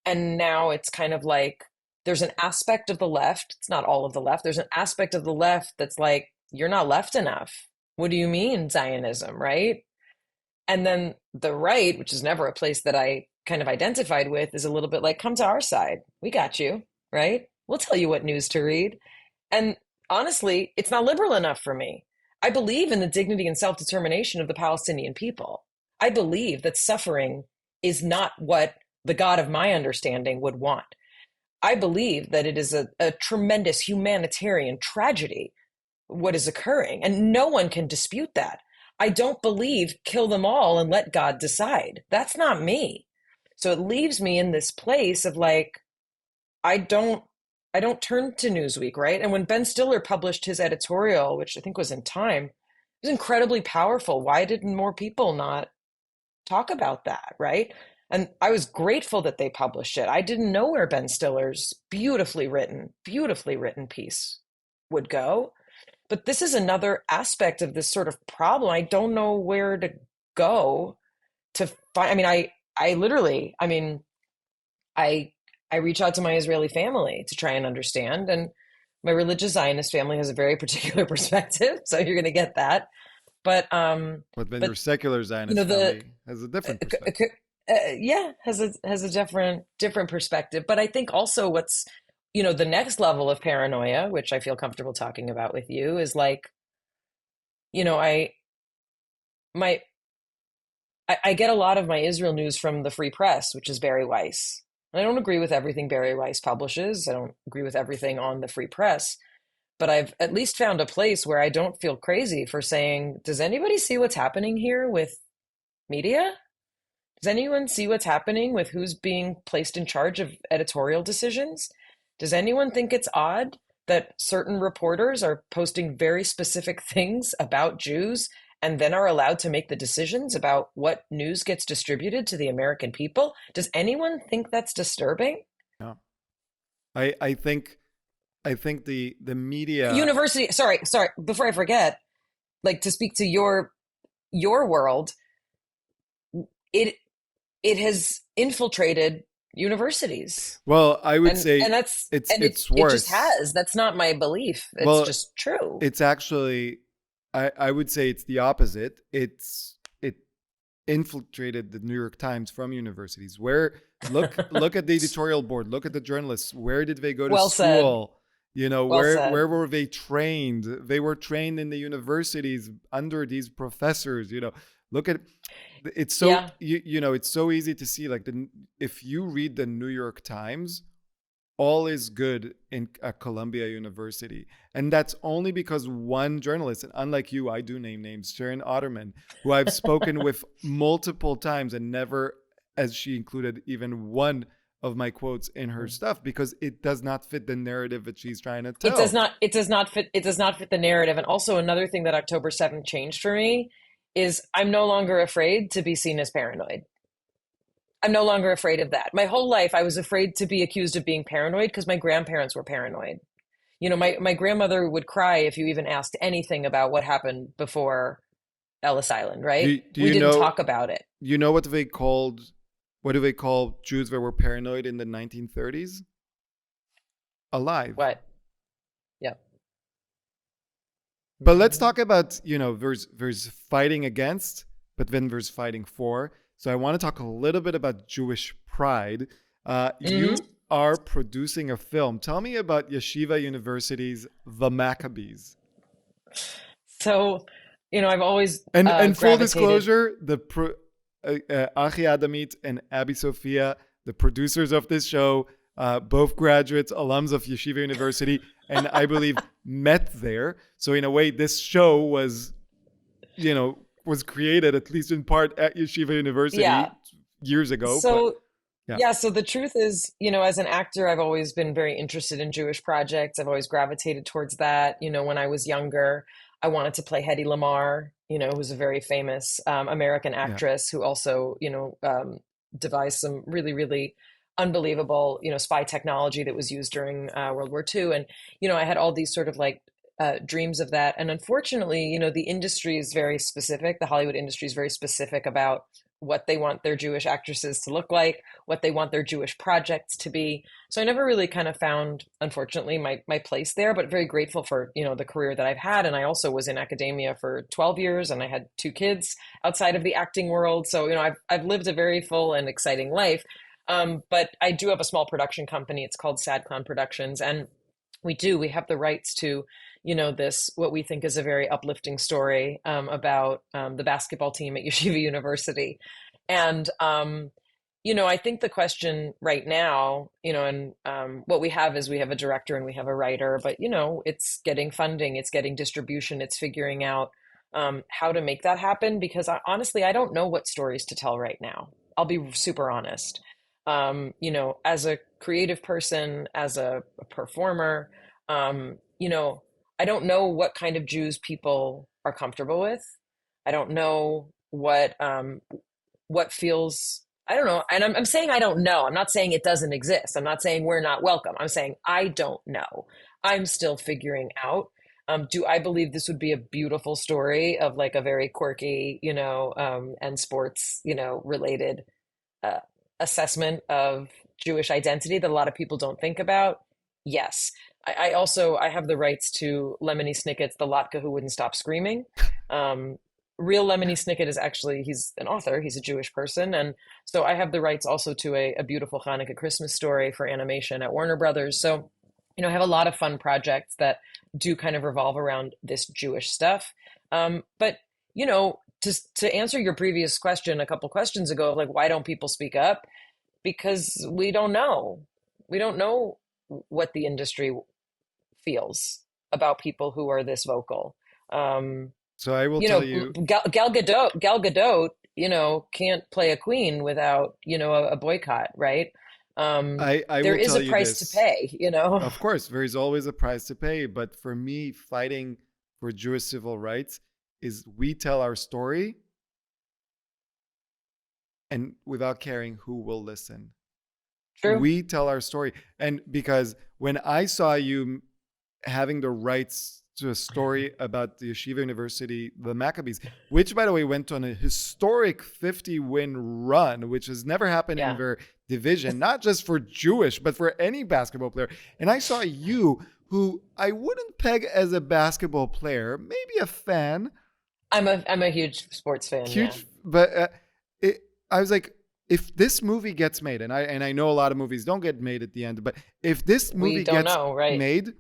And now it's kind of like, there's an aspect of the left, it's not all of the left, there's an aspect of the left that's like, you're not left enough. What do you mean, Zionism, right? And then the right, which is never a place that I kind of identified with, is a little bit like, come to our side. We got you, right? We'll tell you what news to read. And honestly, it's not liberal enough for me. I believe in the dignity and self-determination of the Palestinian people. I believe that suffering is not what the God of my understanding would want. I believe that it is a tremendous humanitarian tragedy, what is occurring, and no one can dispute that. I don't believe kill them all and let God decide. That's not me. So it leaves me in this place of like, I don't I don't turn to Newsweek, right? And when Ben Stiller published his editorial, which I think was in Time, it was incredibly powerful. Why didn't more people not talk about that, right? And I was grateful that they published it. I didn't know where Ben Stiller's beautifully written piece would go. But this is another aspect of this sort of problem. I don't know where to go to find. I mean, I literally, I mean, I reach out to my Israeli family to try and understand. And my religious Zionist family has a very particular perspective, so you're going to get that. But then your secular Zionist family has a different perspective. Yeah, has a different perspective. But I think also what's, the next level of paranoia, which I feel comfortable talking about with you, is like, I get a lot of my Israel news from the Free Press, which is Barry Weiss. And I don't agree with everything Barry Weiss publishes. I don't agree with everything on the Free Press. But I've at least found a place where I don't feel crazy for saying, does anybody see what's happening here with media? Does anyone see what's happening with who's being placed in charge of editorial decisions? Does anyone think it's odd that certain reporters are posting very specific things about Jews and then are allowed to make the decisions about what news gets distributed to the American people? Does anyone think that's disturbing? No. I think the media University, sorry, before I forget, like to speak to your world, it has infiltrated universities. Well, I would say it's worse. It just has. That's not my belief. It's just true. It's actually, I would say it's the opposite. It infiltrated the New York Times from universities. Where look at the editorial board. Look at the journalists. Where did they go to school? Where were they trained? They were trained in the universities under these professors. Look at it's so it's so easy to see, like, if you read the New York Times, all is good at Columbia University. And that's only because one journalist, and unlike you, I do name names, Sharon Otterman, who I've spoken with multiple times and never as she included even one of my quotes in her stuff, because it does not fit the narrative that she's trying to tell. It does not fit the narrative. And also another thing that October 7th changed for me is I'm no longer afraid to be seen as paranoid. I'm no longer afraid of that. My whole life, I was afraid to be accused of being paranoid because my grandparents were paranoid. My grandmother would cry if you even asked anything about what happened before Ellis Island, right? We didn't talk about it. You know what do they call Jews that were paranoid in the 1930s? Alive. What? Yep. But let's talk about, there's fighting against, but then there's fighting for. So I want to talk a little bit about Jewish pride. You are producing a film. Tell me about Yeshiva University's The Maccabees. So, I've always and full disclosure, Achi Adamit and Abby Sophia, the producers of this show, both graduates, alums of Yeshiva University, and I believe met there. So in a way, this show was created, at least in part, at Yeshiva University years ago. So the truth is, as an actor, I've always been very interested in Jewish projects. I've always gravitated towards that. When I was younger, I wanted to play Hedy Lamarr, who's a very famous American actress who also, devised some really, really unbelievable, spy technology that was used during World War II. And, I had all these sort of like dreams of that. And unfortunately, the industry is very specific. The Hollywood industry is very specific about what they want their Jewish actresses to look like, what they want their Jewish projects to be. So I never really kind of found, unfortunately, my place there, but very grateful for, the career that I've had. And I also was in academia for 12 years and I had 2 kids outside of the acting world. So, I've lived a very full and exciting life. But I do have a small production company. It's called Sad Clown Productions. And we have the rights to, this, what we think is a very uplifting story about the basketball team at Yeshiva University. And, I think the question right now, and what we have is we have a director and we have a writer, but, it's getting funding, it's getting distribution, it's figuring out how to make that happen, because honestly, I don't know what stories to tell right now. I'll be super honest. As a creative person, as a performer, I don't know what kind of Jews people are comfortable with. I don't know what feels, I don't know. And I'm saying I don't know. I'm not saying it doesn't exist. I'm not saying we're not welcome. I'm saying I don't know. I'm still figuring out. Do I believe this would be a beautiful story of like a very quirky, and sports, related uh, assessment of Jewish identity that a lot of people don't think about? Yes. I have the rights to Lemony Snicket's The Latka Who Wouldn't Stop Screaming. Um, Real Lemony Snicket is actually, he's an author, he's a Jewish person. And so I have the rights also to a beautiful Hanukkah Christmas story for animation at Warner Brothers. So, I have a lot of fun projects that do kind of revolve around this Jewish stuff. But, to answer your previous question a couple questions ago, of like, why don't people speak up? Because we don't know. We don't know what the industry feels about people who are this vocal. So I will tell you, Gal Gadot, can't play a queen without, a boycott, right? I There will is tell a you price this. to pay. Of course, there is always a price to pay. But for me, fighting for Jewish civil rights is we tell our story and without caring who will listen. True. We tell our story. And because when I saw you having the rights to a story about the Yeshiva University, the Maccabees, which, by the way, went on a historic 50-win run, which has never happened in Yeah. their division, not just for Jewish, but for any basketball player. And I saw you, who I wouldn't peg as a basketball player, maybe a fan. I'm a huge sports fan. Huge, but I was like, if this movie gets made, and I know a lot of movies don't get made at the end, but if this movie gets made,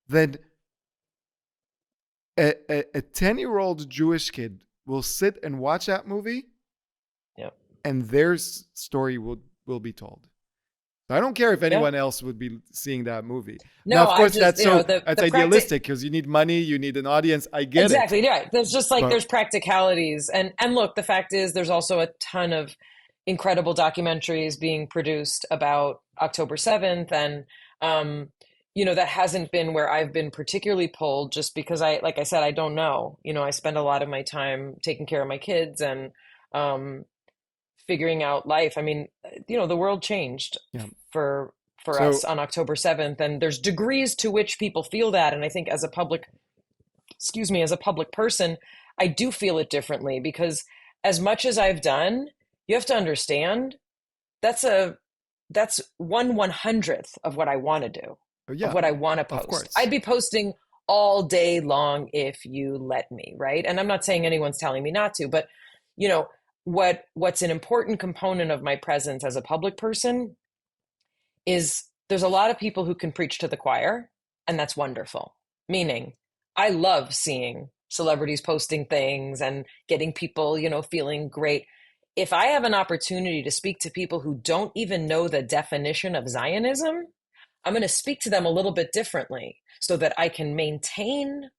then a 10-year-old Jewish kid will sit and watch that movie, and their story will be told. So I don't care if anyone else would be seeing that movie. No, now, of course, that's the idealistic because you need money, you need an audience. I get exactly, right. There's just there's practicalities, and look, the fact is, there's also a ton of incredible documentaries being produced about October 7th, and that hasn't been where I've been particularly pulled, just because like I said, I don't know. I spend a lot of my time taking care of my kids and figuring out life. I mean, the world changed for us on October 7th, and there's degrees to which people feel that. And I think as a public person, I do feel it differently, because as much as I've done, you have to understand that's 1/100th of what I want to do, of what I want to post. I'd be posting all day long if you let me, right? And I'm not saying anyone's telling me not to, but what's an important component of my presence as a public person is there's a lot of people who can preach to the choir, and that's wonderful. Meaning, I love seeing celebrities posting things and getting people, feeling great. If I have an opportunity to speak to people who don't even know the definition of Zionism, I'm going to speak to them a little bit differently so that I can maintain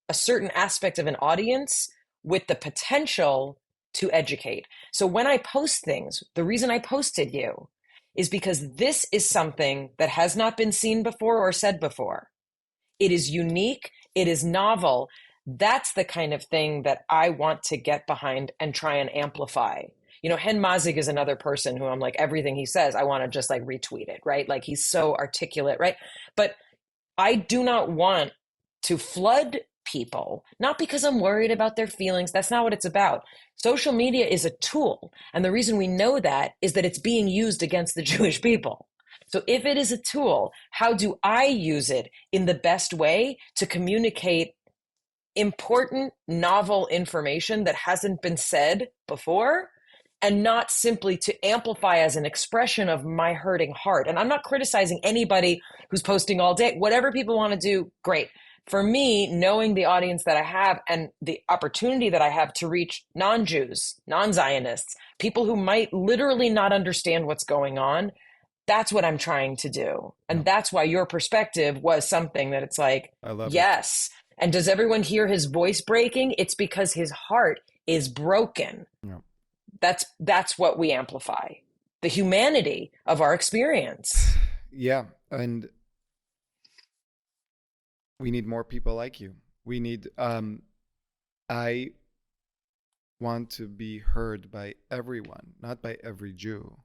a certain aspect of an audience with the potential to educate. So when I post things, the reason I posted you is because this is something that has not been seen before or said before. It is unique. It is novel. That's the kind of thing that I want to get behind and try and amplify. Hen Mazik is another person who I'm like, everything he says, I want to just retweet it, right? Like, he's so articulate, right? But I do not want to flood people, not because I'm worried about their feelings. That's not what it's about. Social media is a tool. And the reason we know that is that it's being used against the Jewish people. So if it is a tool, how do I use it in the best way to communicate important, novel information that hasn't been said before, and not simply to amplify as an expression of my hurting heart? And I'm not criticizing anybody who's posting all day. Whatever people want to do, great. For me, knowing the audience that I have and the opportunity that I have to reach non-Jews, non-Zionists, people who might literally not understand what's going on, that's what I'm trying to do. And that's why your perspective was something that it's like, I love yes. And does everyone hear his voice breaking? It's because his heart is broken. Yeah. That's what we amplify. the humanity of our experience. Yeah, and we need more people like you. We need I want to be heard by everyone, not by every Jew.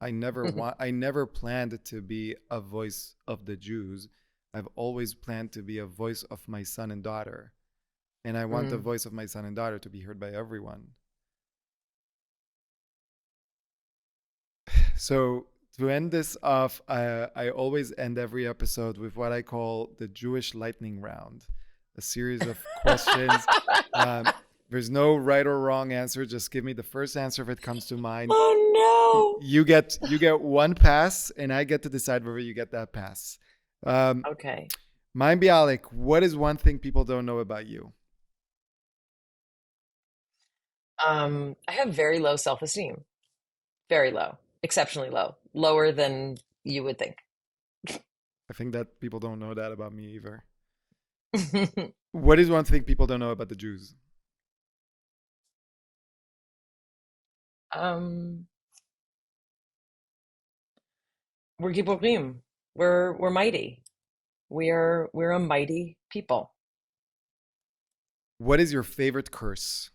I never planned to be a voice of the Jews. I've always planned to be a voice of my son and daughter. And I want the Mm. voice of my son and daughter to be heard by everyone. So to end this off, I always end every episode with what I call the Jewish lightning round, a series of questions. Um, there's no right or wrong answer. Just give me the first answer if it comes to mind. Oh You get one pass, and I get to decide whether you get that pass. Um, no. Okay. Mayim Bialik, what is one thing people don't know about you? I have very low self-esteem. Very low. Exceptionally low. Lower than you would think. I think that people don't know that about me either. What is one thing people don't know about the Jews? um, we're Gibborim. We're mighty. We're a mighty people. What is your favorite curse?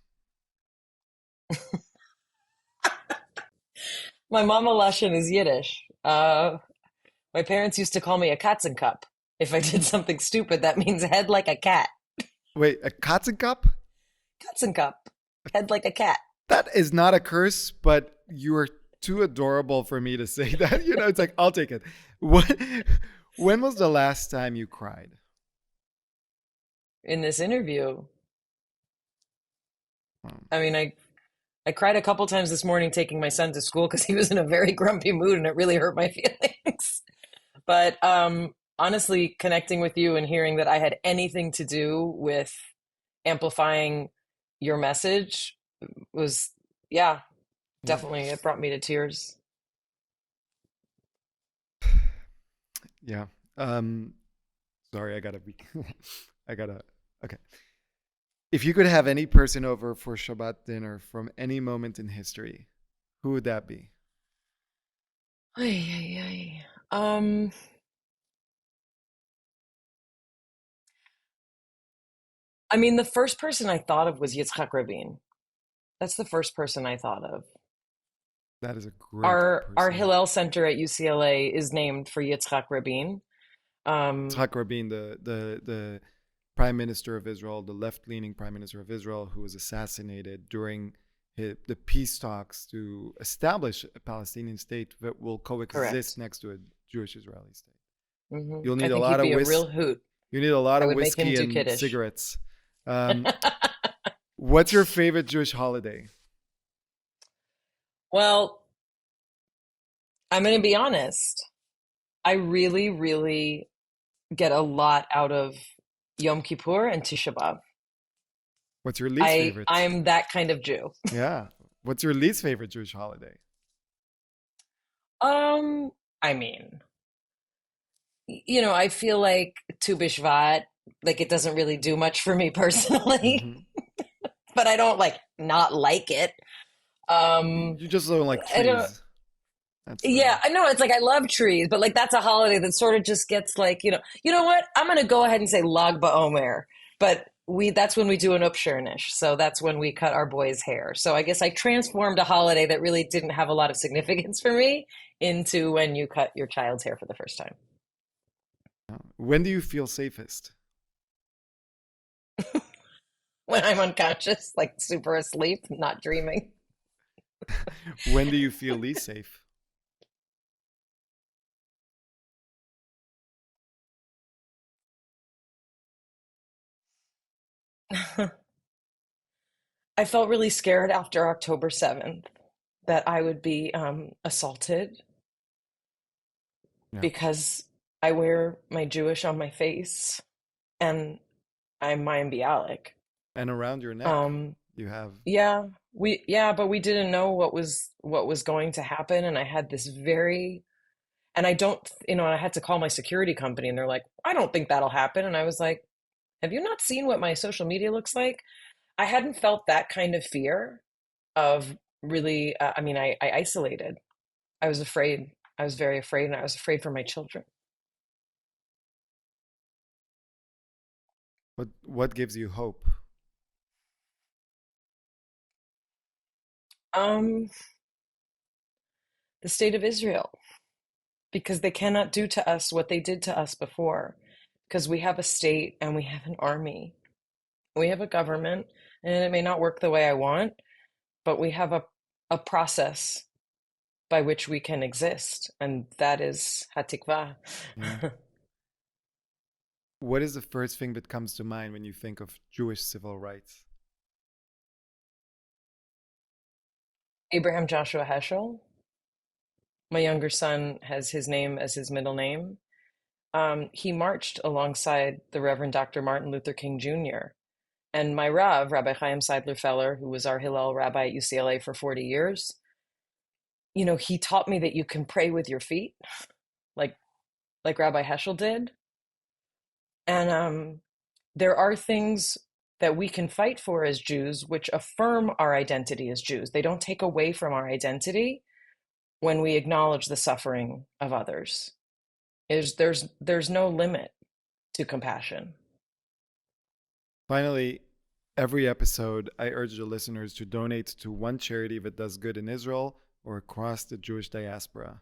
My mama Lashon is Yiddish. My parents used to call me a Katzenkup. If I did something stupid, that means head like a cat. Wait, a Katzenkup? Katzenkup. Head like a cat. That is not a curse, but you are too adorable for me to say that. It's like, I'll take it. What? When was the last time you cried? In this interview, Hmm. I mean, I cried a couple times this morning taking my son to school because he was in a very grumpy mood and it really hurt my feelings. But honestly, connecting with you and hearing that I had anything to do with amplifying your message was, yeah, Yeah. definitely, it brought me to tears. Yeah. Sorry, I gotta be. I gotta. Okay. If you could have any person over for Shabbat dinner from any moment in history, who would that be? Ay, ay, ay. I mean, the first person I thought of was Yitzhak Rabin. That's the first person I thought of. That is a great Our person. Hillel Center at UCLA is named for Yitzhak Rabin. Um, Yitzhak Rabin, the prime minister of Israel, the left-leaning prime minister of Israel, who was assassinated during the peace talks to establish a Palestinian state that will coexist correct. next to a Jewish-Israeli state. Hmm. You'll I need a think lot he'd of be a real hoot. You need a lot I of would make him whiskey do and Kiddush. cigarettes. Um, what's your favorite Jewish holiday? Well, I'm going to be honest. I really, really get a lot out of Yom Kippur and Tisha B'Av. What's your least favorite? I'm that kind of Jew. Yeah. What's your least favorite Jewish holiday? Um, I mean, I feel like Tu B'Shvat, like it doesn't really do much for me personally, Hmm. but I don't like not like it. Um, You just don't like I don't, trees. That's yeah, I know it's like I love trees, but like that's a holiday that sort of just gets like, you know what? I'm gonna go ahead and say Lag BaOmer, but that's when we do an Upshurnish, so that's when we cut our boys' hair. So I guess I transformed a holiday that really didn't have a lot of significance for me into when you cut your child's hair for the first time. when do you feel safest? When I'm unconscious, like super asleep, not dreaming. When do you feel least safe? I felt really scared after October 7th that I would be assaulted Yeah. because I wear my Jewish on my face and I'm Mayim Bialik. And around your neck, Um, you have. but we didn't know what was going to happen, and I had this very and I don't I had to call my security company, and they're like, I don't think that'll happen, and I was like, have you not seen what my social media looks like? I hadn't felt that kind of fear of really, I mean, I isolated. I was afraid. I was very afraid, and I was afraid for my children. What gives you hope? Um, the state of Israel, because they cannot do to us what they did to us before, because we have a state and we have an army, we have a government, and it may not work the way I want, but we have a process by which we can exist, and that is Hatikva. Yeah. What is the first thing that comes to mind when you think of Jewish civil rights? Abraham Joshua Heschel. My younger son has his name as his middle name. He marched alongside the Reverend Dr. Martin Luther King Jr. And my Rav, Rabbi Chaim Seidler-Feller, who was our Hillel rabbi at UCLA for 40 years, he taught me that you can pray with your feet, like Rabbi Heschel did. And there are things that we can fight for as Jews, which affirm our identity as Jews. They don't take away from our identity when we acknowledge the suffering of others. There's no limit to compassion. Finally, every episode, I urge the listeners to donate to one charity that does good in Israel or across the Jewish diaspora.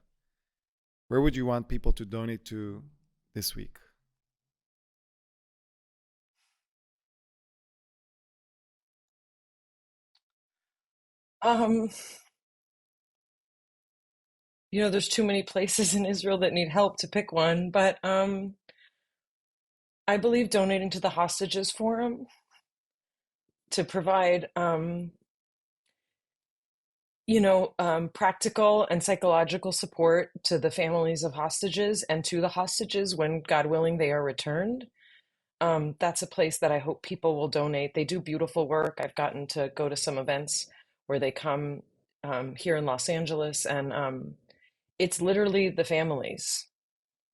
Where would you want people to donate to this week? There's too many places in Israel that need help to pick one, but I believe donating to the Hostages Forum to provide, practical and psychological support to the families of hostages and to the hostages when, God willing, they are returned. That's a place that I hope people will donate. They do beautiful work. I've gotten to go to some events where they come here in Los Angeles, and it's literally the families,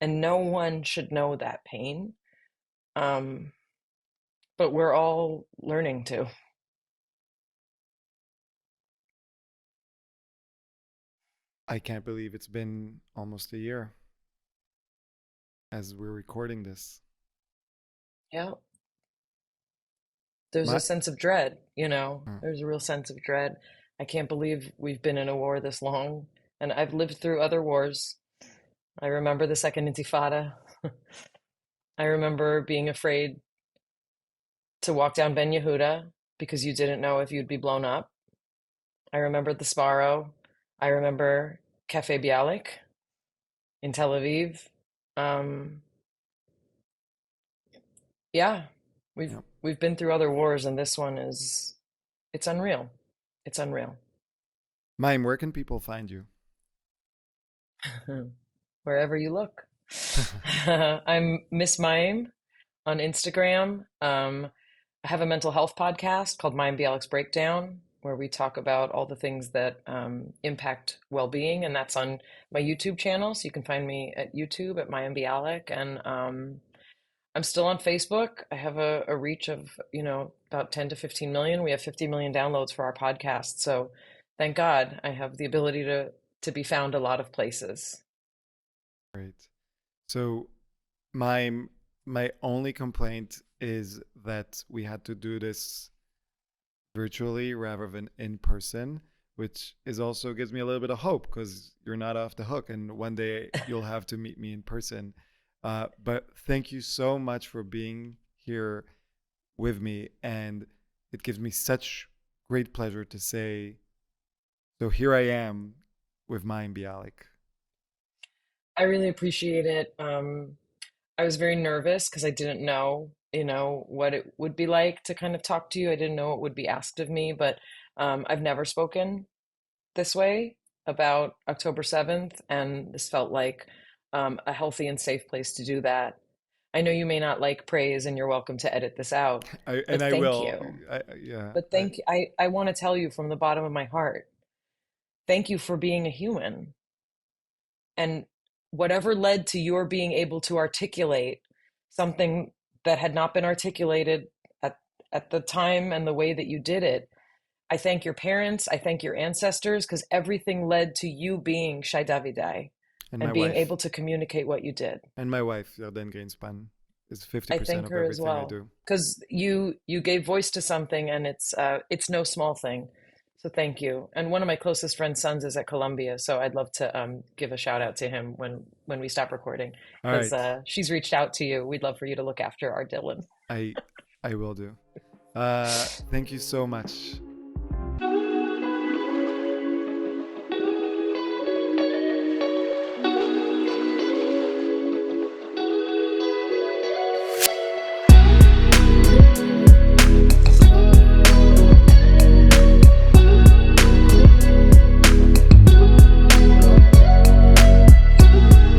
and no one should know that pain. But we're all learning to. I can't believe it's been almost a year as we're recording this. Yeah. There's a sense of dread, there's a real sense of dread. I can't believe we've been in a war this long, and I've lived through other wars. I remember the Second Intifada. I remember being afraid to walk down Ben Yehuda because you didn't know if you'd be blown up. I remember the Sparrow. I remember Cafe Bialik in Tel Aviv. Yeah, we've been through other wars, and this one it's unreal. It's unreal. Mayim, where can people find you? Wherever you look. I'm Miss Mayim on Instagram. I have a mental health podcast called Mayim Bialik's Breakdown, where we talk about all the things that impact well-being, and that's on my YouTube channel. So you can find me at YouTube at Mayim Bialik, and I'm still on Facebook. I have a reach of about 10 to 15 million. We have 50 million downloads for our podcast. So thank God I have the ability to be found a lot of places. Great. So my only complaint is that we had to do this virtually rather than in person, which is also gives me a little bit of hope because you're not off the hook, and one day you'll have to meet me in person. But thank you so much for being here with me, and it gives me such great pleasure to say, so here I am with Mayim Bialik. I really appreciate it. I was very nervous because I didn't know, what it would be like to kind of talk to you. I didn't know what would be asked of me, but I've never spoken this way about October 7th, and this felt like a healthy and safe place to do that. I know you may not like praise, and you're welcome to edit this out. I thank will. you. But thank you. I want to tell you from the bottom of my heart, thank you for being a human. And whatever led to your being able to articulate something that had not been articulated at the time and the way that you did it, I thank your parents. I thank your ancestors, because everything led to you being Shai Davidai And my and being wife. able to communicate what you did. And my wife, Yarden Greenspan, is I 50% thank of her as everything I well, do. because you gave voice to something, and it's no small thing. So thank you. And one of my closest friend's sons is at Columbia, so I'd love to give a shout out to him when we stop recording, All because right. she's reached out to you. We'd love for you to look after our Dylan. I will do. Thank you so much.